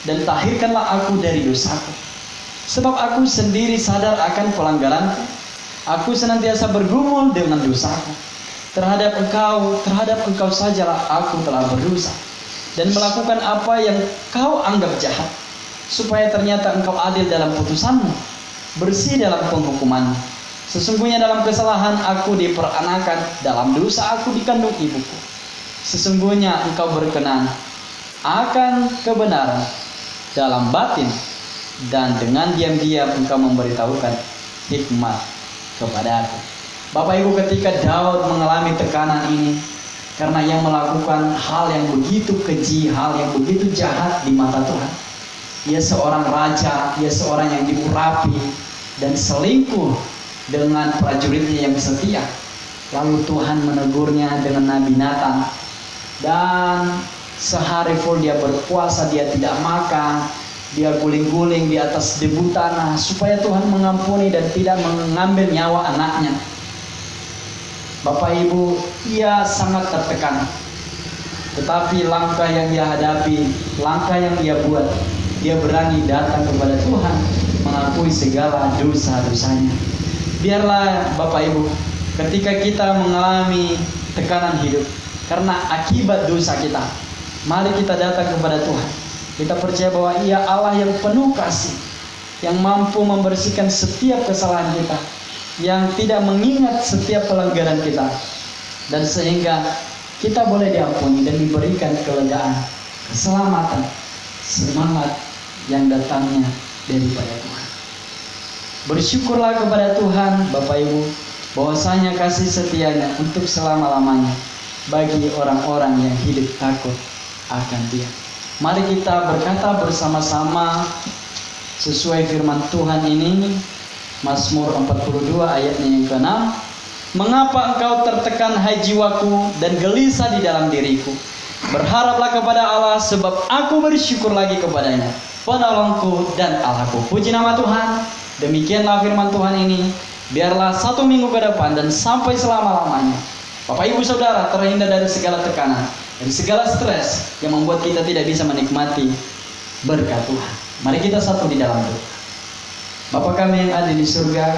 dan tahirkanlah aku dari dosaku. Sebab aku sendiri sadar akan pelanggaranku. Aku senantiasa bergumul dengan dosaku. Terhadap engkau sajalah aku telah berdosa, dan melakukan apa yang kau anggap jahat, supaya ternyata engkau adil dalam putusanmu, bersih dalam penghukumanmu. Sesungguhnya dalam kesalahan aku diperanakan, dalam dosa aku dikandung ibuku. Sesungguhnya engkau berkenan akan kebenaran dalam batin, dan dengan diam-diam engkau memberitahukan hikmat kepadaku. Bapak Ibu, ketika Daud mengalami tekanan ini, karena yang melakukan hal yang begitu keji, hal yang begitu jahat di mata Tuhan. Ia seorang raja, ia seorang yang diurapi dan selingkuh dengan prajuritnya yang setia. Lalu Tuhan menegurnya dengan Nabi Nathan, dan sehari full dia berpuasa, dia tidak makan, dia guling-guling di atas debu tanah supaya Tuhan mengampuni dan tidak mengambil nyawa anaknya. Bapak Ibu, ia sangat tertekan. Tetapi langkah yang dia hadapi, langkah yang dia buat, dia berani datang kepada Tuhan, mengakui segala dosa-dosanya. Biarlah Bapak Ibu, ketika kita mengalami tekanan hidup karena akibat dosa kita, mari kita datang kepada Tuhan. Kita percaya bahwa Ia Allah yang penuh kasih, yang mampu membersihkan setiap kesalahan kita, yang tidak mengingat setiap pelanggaran kita, dan sehingga kita boleh diampuni dan diberikan kelegaan, keselamatan, semangat yang datangnya daripada Tuhan. Bersyukurlah kepada Tuhan Bapak Ibu, bahwasanya kasih setianya untuk selama-lamanya bagi orang-orang yang hidup takut akan Dia. Mari kita berkata bersama-sama sesuai firman Tuhan ini, Mazmur 42 ayatnya yang ke-6. Mengapa engkau tertekan hai jiwaku, dan gelisah di dalam diriku? Berharaplah kepada Allah, sebab aku bersyukur lagi kepadanya, penolongku dan Allahku. Puji nama Tuhan. Demikianlah firman Tuhan ini. Biarlah 1 minggu ke depan dan sampai selama-lamanya Bapak Ibu Saudara terhindar dari segala tekanan, dari segala stres yang membuat kita tidak bisa menikmati berkat Tuhan. Mari kita satu di dalam doa. Bapa kami yang ada di surga,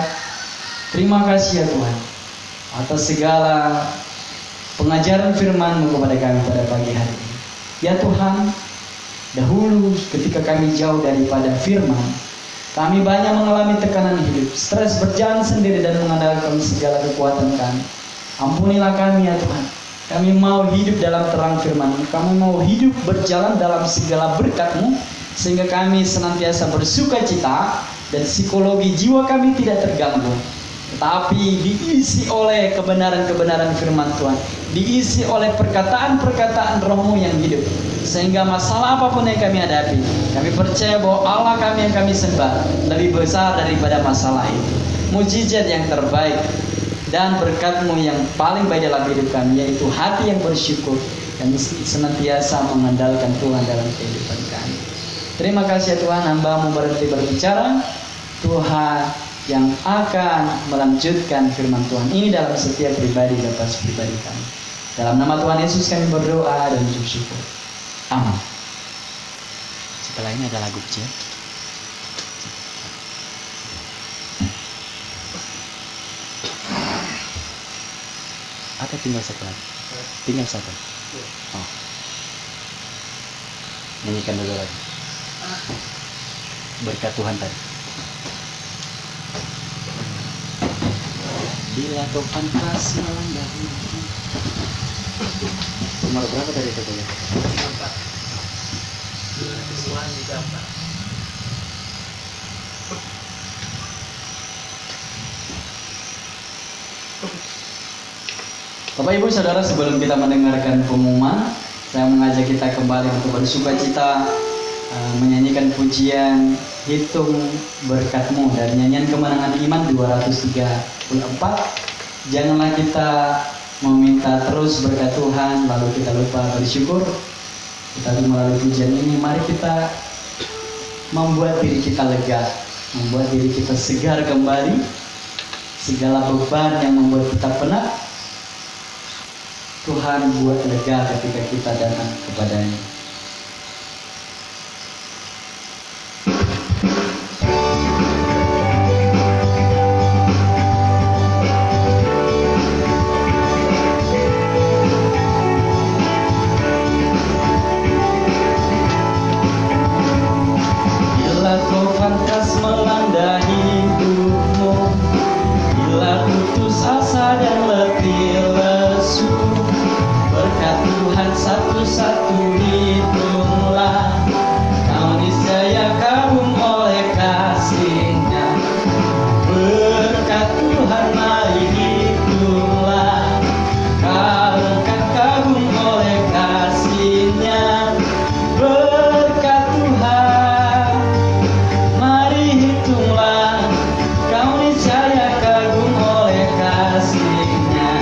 terima kasih ya Tuhan atas segala pengajaran firman-Mu kepada kami pada pagi hari ini. Ya Tuhan, dahulu ketika kami jauh daripada firman, kami banyak mengalami tekanan hidup, stres berjalan sendiri dan mengandalkan segala kekuatan kami. Ampunilah kami ya Tuhan. Kami mau hidup dalam terang firman-Mu, kami mau hidup berjalan dalam segala berkat-Mu, sehingga kami senantiasa bersuka cita dan psikologi jiwa kami tidak terganggu, tetapi diisi oleh kebenaran-kebenaran firman Tuhan, diisi oleh perkataan-perkataan Roh-Mu yang hidup, sehingga masalah apapun yang kami hadapi, kami percaya bahwa Allah kami yang kami sembah lebih besar daripada masalah itu. Mujizat yang terbaik dan berkat-Mu yang paling baik dalam hidup kami, yaitu hati yang bersyukur dan senantiasa mengandalkan Tuhan dalam kehidupan kami. Terima kasih ya Tuhan, hamba-Mu berhenti berbicara. Tuhan yang akan melanjutkan firman Tuhan ini dalam setiap pribadi lepas pribadi kami. Dalam nama Tuhan Yesus kami berdoa dan bersyukur. Amin. Setelah ini ada lagu kecil. Atau tinggal satu lagi? Tinggal satu. Oh. Nyanyikan dulu lagi. Berkat Tuhan tadi. Bila kau pantas melanggar. Nomor berapa tadi itu ya? 4. Bapak Ibu Saudara, sebelum kita mendengarkan pengumuman, saya mengajak kita kembali untuk bersukacita menyanyikan pujian Hitung Berkat-Mu dari nyanyian Kemenangan Iman 234. Janganlah kita meminta terus berkat Tuhan lalu kita lupa bersyukur. Tetapi melalui pujian ini mari kita membuat diri kita lega, membuat diri kita segar kembali. Segala beban yang membuat kita penat, Tuhan buat lega ketika kita datang kepadanya. Bila kau pantas melanda hidupmu, bila putus asa dan letih lesu, berkat Tuhan satu-satu hitunglah, kau niscaya kagum oleh kasih-Nya. Berkat Tuhan mari hitunglah, kau akan kagum oleh kasih-Nya. Berkat Tuhan mari hitunglah, kau niscaya kagum oleh kasih-Nya.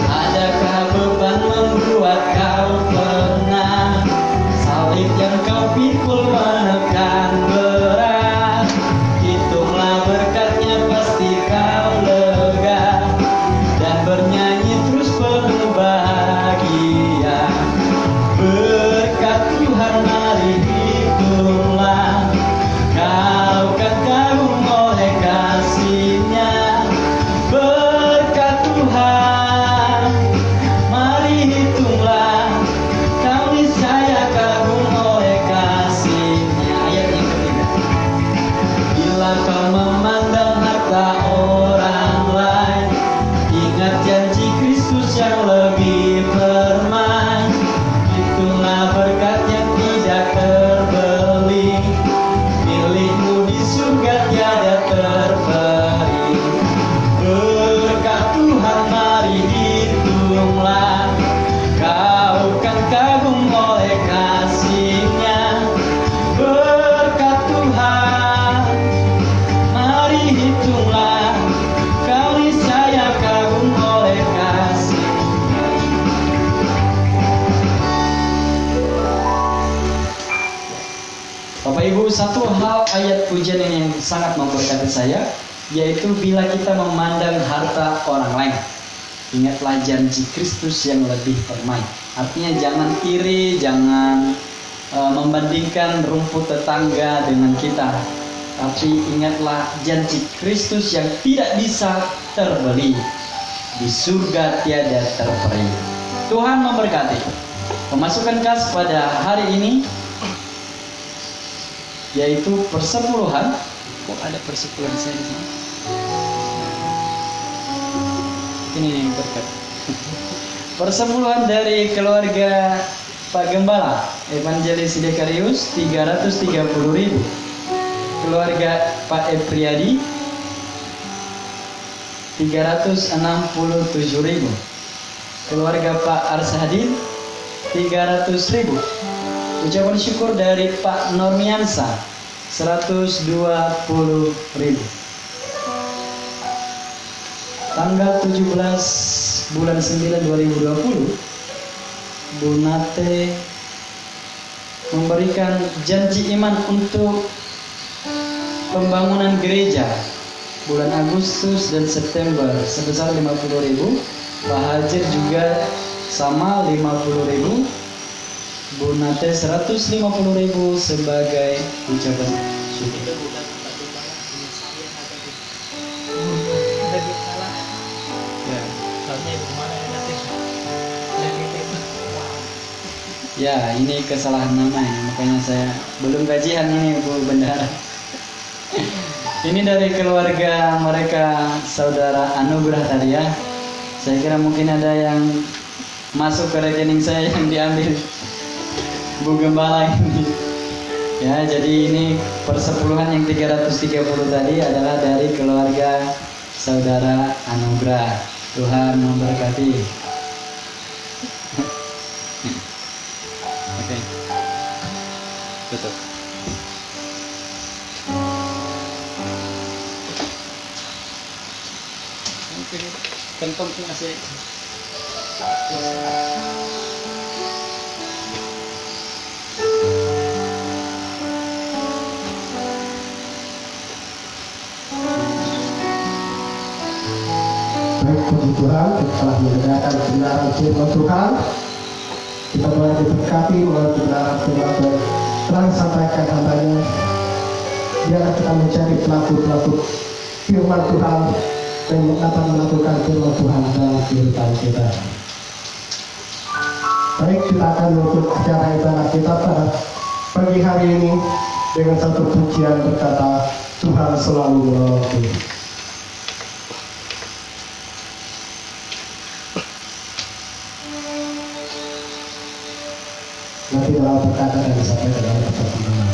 Adakah beban membuat kau pernah, salib yang kau pikul menekan berat? Hitunglah berkat-Nya pasti kau lega, dan bernyanyi terus penuh bahagia. Berkat Tuhan mari hitunglah, kau akan kagum oleh kasih-Nya. Berkat Tuhan mari hitunglah, kau niscaya kagum oleh kasih-Nya. Ayat yang ketiga. Bila kau memandang harta orang lain, ingat janji Kristus yang lebih permai. Hitunglah berkat yang tidak terbeli, milikmu di surga tiada terperi. Berkat Tuhan mari hitunglah, kau akan kagum oleh kasih-Nya. Berkat Tuhan mari hitunglah, kau niscaya kagum oleh kasih-Nya. Bapak Ibu, satu hal ayat pujian ini yang sangat memberkati saya, yaitu bila kita memandang harta orang lain, ingatlah janji Kristus yang lebih permai. Artinya jangan iri, jangan membandingkan rumput tetangga dengan kita, tapi ingatlah janji Kristus yang tidak bisa terbeli, di surga tiada terperi. Tuhan memberkati. Pemasukan kas pada hari ini yaitu persepuluhan. Kok ada persepuluhan saya di sini? Ini nih berkat. Persepuluhan dari keluarga Pak Gembala Evangelis Dekarius 330.000. Keluarga Pak Epriadi 367.000. Keluarga Pak Arsadin 300.000. Ucapan syukur dari Pak Normiansa 120.000. Tanggal 17 bulan 9 2020, Bu Nate memberikan janji iman untuk pembangunan gereja bulan Agustus dan September sebesar 50.000. Pak Hajir juga sama 50.000. Bu Nate 150.000 sebagai ucapan syukur. Ya, ini kesalahan nama ya, makanya saya belum gajian ini Bu Bendara. Ini dari keluarga mereka saudara Anugerah tadi ya. Saya kira mungkin ada yang masuk ke rekening saya yang diambil Bu Gembala ini. Ya, jadi ini persepuluhan yang 330 tadi adalah dari keluarga saudara Anugerah. Tuhan memberkati. Oke. Tutup. Oke. Kentong masih. Baik, puji Tuhan, kita telah mendengarkan kebenaran firman Tuhan. Kita telah diberkati melalui kebenaran firman Tuhan telah disampaikan hambanya. Biarlah kita mencari pelaku-pelaku firman Tuhan dan dapat melakukan firman Tuhan dalam kehidupan kita. Baik, kita akan menutup acara ibadah kita pada pagi hari ini dengan satu pujian berkata, Tuhan selalu menolongku. Nanti dalam berkata dan disampaikan dalam pertemuan.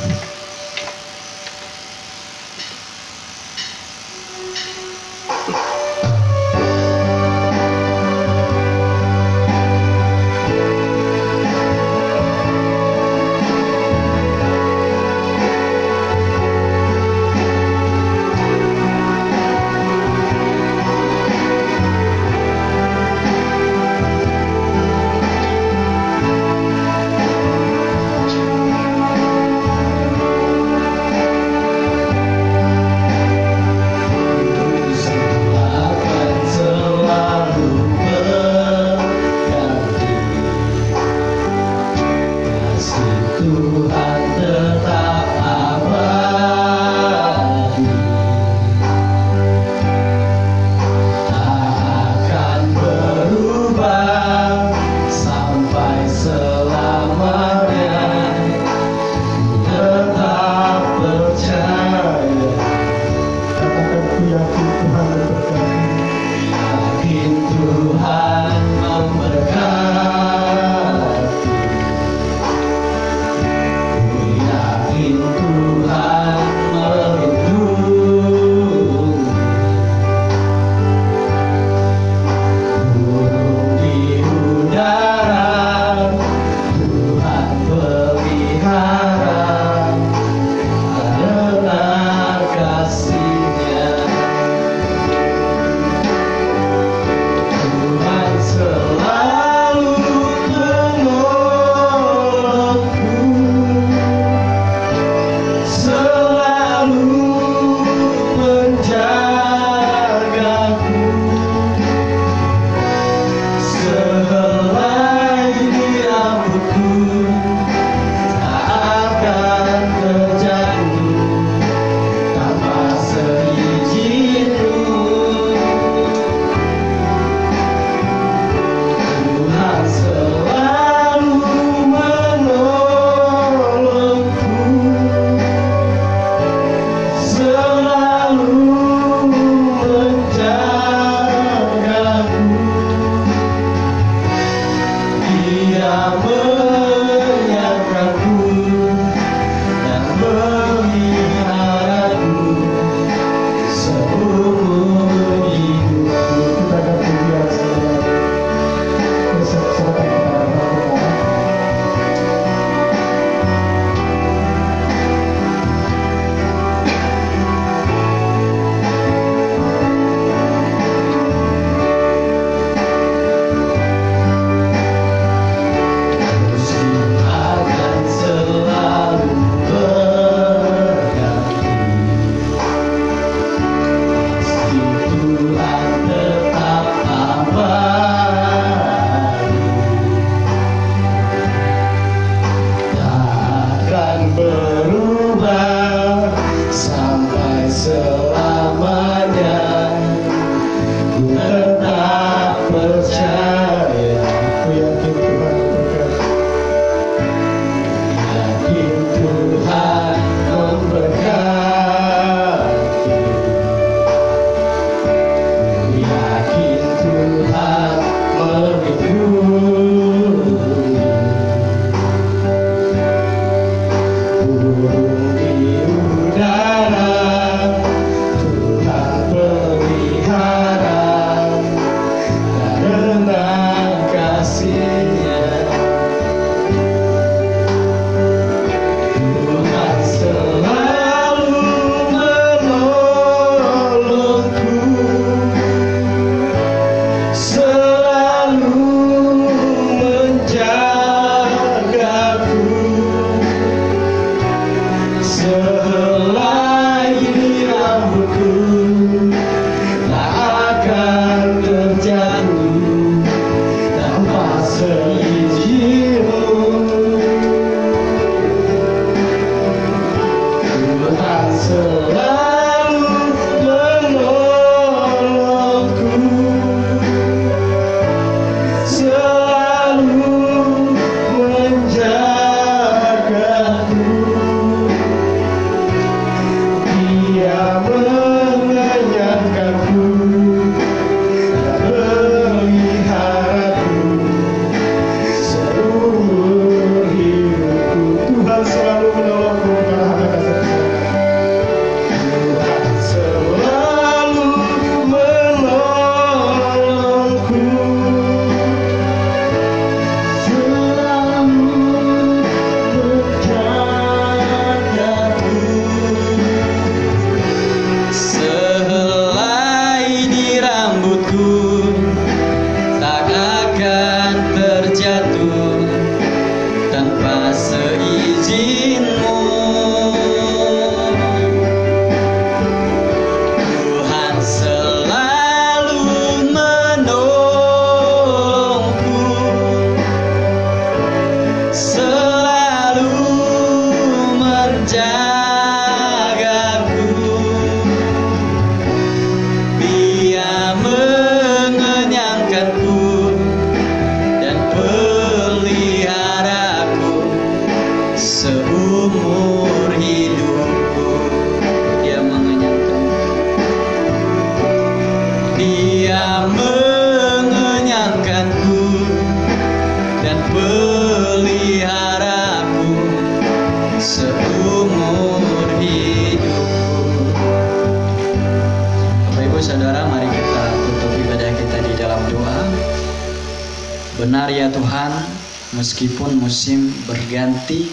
Meskipun musim berganti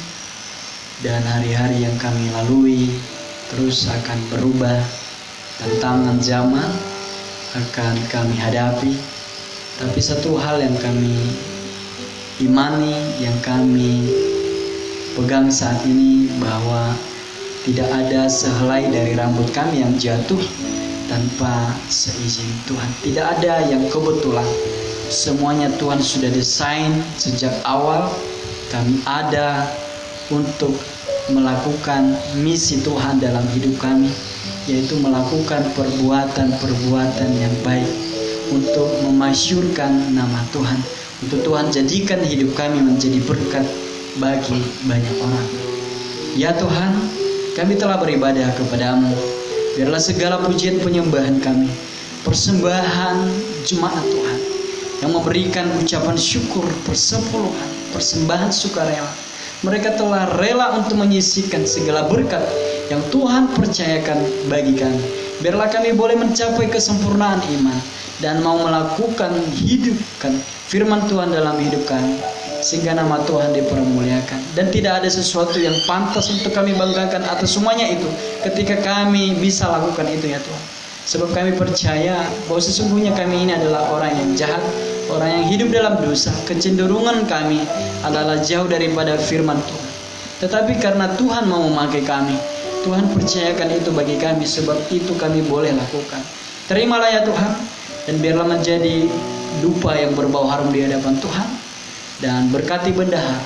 dan hari-hari yang kami lalui terus akan berubah, tantangan zaman akan kami hadapi, tapi satu hal yang kami imani, yang kami pegang saat ini, bahwa tidak ada sehelai dari rambut kami yang jatuh tanpa seizin Tuhan. Tidak ada yang kebetulan. Semuanya Tuhan sudah desain sejak awal. Kami ada untuk melakukan misi Tuhan dalam hidup kami, yaitu melakukan perbuatan-perbuatan yang baik untuk memasyurkan nama Tuhan, untuk Tuhan jadikan hidup kami menjadi berkat bagi banyak orang. Ya Tuhan, kami telah beribadah kepadamu. Biarlah segala pujian penyembahan kami, persembahan jemaat Tuhan yang memberikan ucapan syukur, persepuluhan, persembahan sukarela. Mereka telah rela untuk menyisihkan segala berkat yang Tuhan percayakan bagi kami. Biarlah kami boleh mencapai kesempurnaan iman dan mau melakukan hidupkan firman Tuhan dalam hidup kami, sehingga nama Tuhan dipermuliakan. Dan tidak ada sesuatu yang pantas untuk kami banggakan atas semuanya itu ketika kami bisa lakukan itu ya Tuhan. Sebab kami percaya bahwa sesungguhnya kami ini adalah orang yang jahat, orang yang hidup dalam dosa. Kecenderungan kami adalah jauh daripada firman Tuhan. Tetapi karena Tuhan mau memakai kami, Tuhan percayakan itu bagi kami, sebab itu kami boleh lakukan. Terimalah ya Tuhan, dan biarlah menjadi dupa yang berbau harum di hadapan Tuhan. Dan berkati bendahara,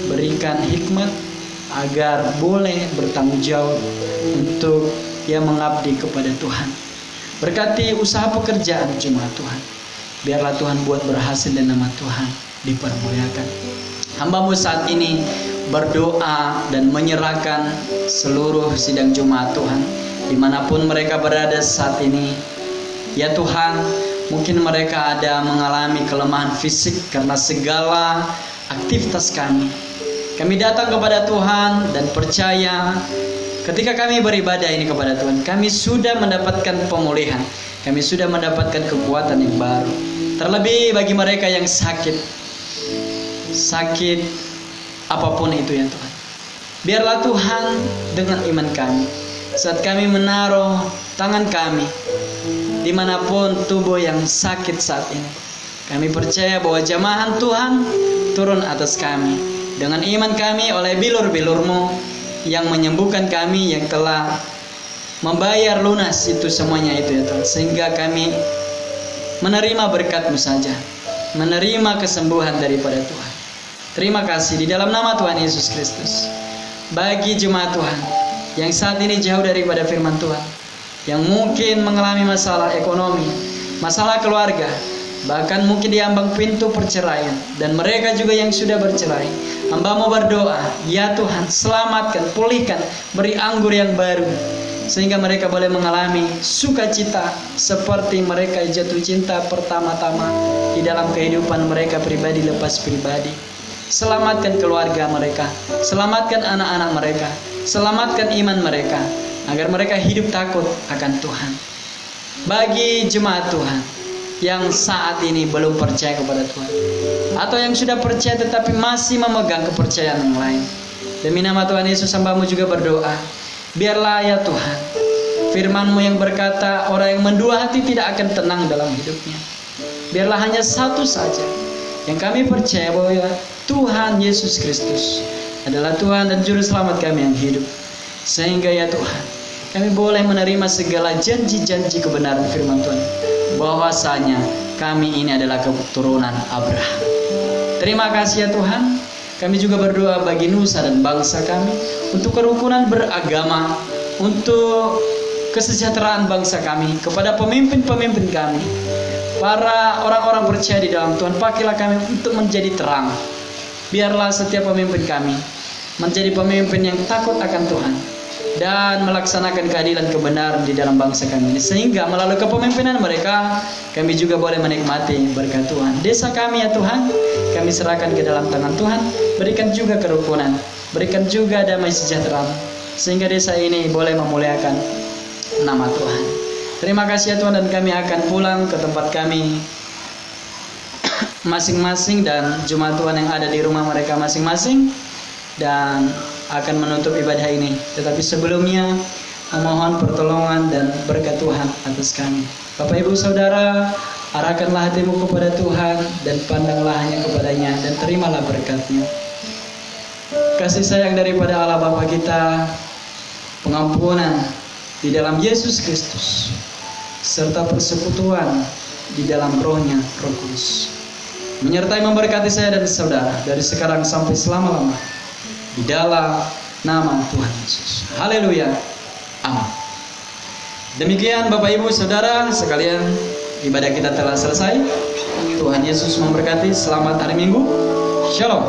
berikan hikmat agar boleh bertanggung jawab untuk yang mengabdi kepada Tuhan. Berkati usaha pekerjaan jemaat Tuhan. Biarlah Tuhan buat berhasil dan nama Tuhan dipermuliakan. Hamba-Mu saat ini berdoa dan menyerahkan seluruh sidang jemaat Tuhan dimanapun mereka berada saat ini. Ya Tuhan, mungkin mereka ada mengalami kelemahan fisik karena segala aktivitas kami. Kami datang kepada Tuhan dan percaya ketika kami beribadah ini kepada Tuhan, kami sudah mendapatkan pemulihan, kami sudah mendapatkan kekuatan yang baru. Terlebih bagi mereka yang sakit apapun itu ya Tuhan, biarlah Tuhan dengan iman kami, saat kami menaruh tangan kami dimanapun tubuh yang sakit saat ini, kami percaya bahwa jamahan Tuhan turun atas kami. Dengan iman kami oleh bilur-bilur-Mu yang menyembuhkan kami, yang telah membayar lunas itu semuanya itu ya Tuhan, sehingga kami menerima berkat-Mu saja, menerima kesembuhan daripada Tuhan. Terima kasih di dalam nama Tuhan Yesus Kristus. Bagi jemaat Tuhan yang saat ini jauh daripada firman Tuhan, yang mungkin mengalami masalah ekonomi, masalah keluarga, bahkan mungkin diambang pintu perceraian, dan mereka juga yang sudah bercerai, hamba-Mu berdoa, ya Tuhan, selamatkan, pulihkan, beri anggur yang baru, sehingga mereka boleh mengalami sukacita seperti mereka jatuh cinta pertama-tama di dalam kehidupan mereka pribadi lepas pribadi. Selamatkan keluarga mereka, selamatkan anak-anak mereka, selamatkan iman mereka, agar mereka hidup takut akan Tuhan. Bagi jemaat Tuhan yang saat ini belum percaya kepada Tuhan, atau yang sudah percaya tetapi masih memegang kepercayaan yang lain, demi nama Tuhan Yesus, hamba-Mu juga berdoa, biarlah ya Tuhan, firman-Mu yang berkata orang yang mendua hati tidak akan tenang dalam hidupnya. Biarlah hanya satu saja yang kami percaya, bahwa ya Tuhan Yesus Kristus adalah Tuhan dan Juru Selamat kami yang hidup. Sehingga ya Tuhan, kami boleh menerima segala janji-janji kebenaran firman Tuhan, bahwasanya kami ini adalah keturunan Abraham. Terima kasih ya Tuhan. Kami juga berdoa bagi nusa dan bangsa kami, untuk kerukunan beragama, untuk kesejahteraan bangsa kami, kepada pemimpin-pemimpin kami, para orang-orang percaya di dalam Tuhan, pakailah kami untuk menjadi terang. Biarlah setiap pemimpin kami menjadi pemimpin yang takut akan Tuhan dan melaksanakan keadilan kebenaran di dalam bangsa kami ini, sehingga melalui kepemimpinan mereka kami juga boleh menikmati berkat Tuhan. Desa kami ya Tuhan, kami serahkan ke dalam tangan Tuhan. Berikan juga kerukunan, berikan juga damai sejahtera, sehingga desa ini boleh memuliakan nama Tuhan. Terima kasih ya Tuhan, dan kami akan pulang ke tempat kami masing-masing dan jemaat Tuhan yang ada di rumah mereka masing-masing dan akan menutup ibadah ini. Tetapi sebelumnya memohon pertolongan dan berkat Tuhan atas kami. Bapak Ibu Saudara, arahkanlah hatimu kepada Tuhan dan pandanglah hanya kepadanya dan terimalah berkat-Nya. Kasih sayang daripada Allah Bapa kita, pengampunan di dalam Yesus Kristus, serta persekutuan di dalam Roh-Nya, Roh Kudus, menyertai memberkati saya dan saudara dari sekarang sampai selama-lama di dalam nama Tuhan Yesus. Haleluya. Amin. Demikian Bapak Ibu Saudara sekalian, ibadah kita telah selesai. Tuhan Yesus memberkati. Selamat hari Minggu. Shalom.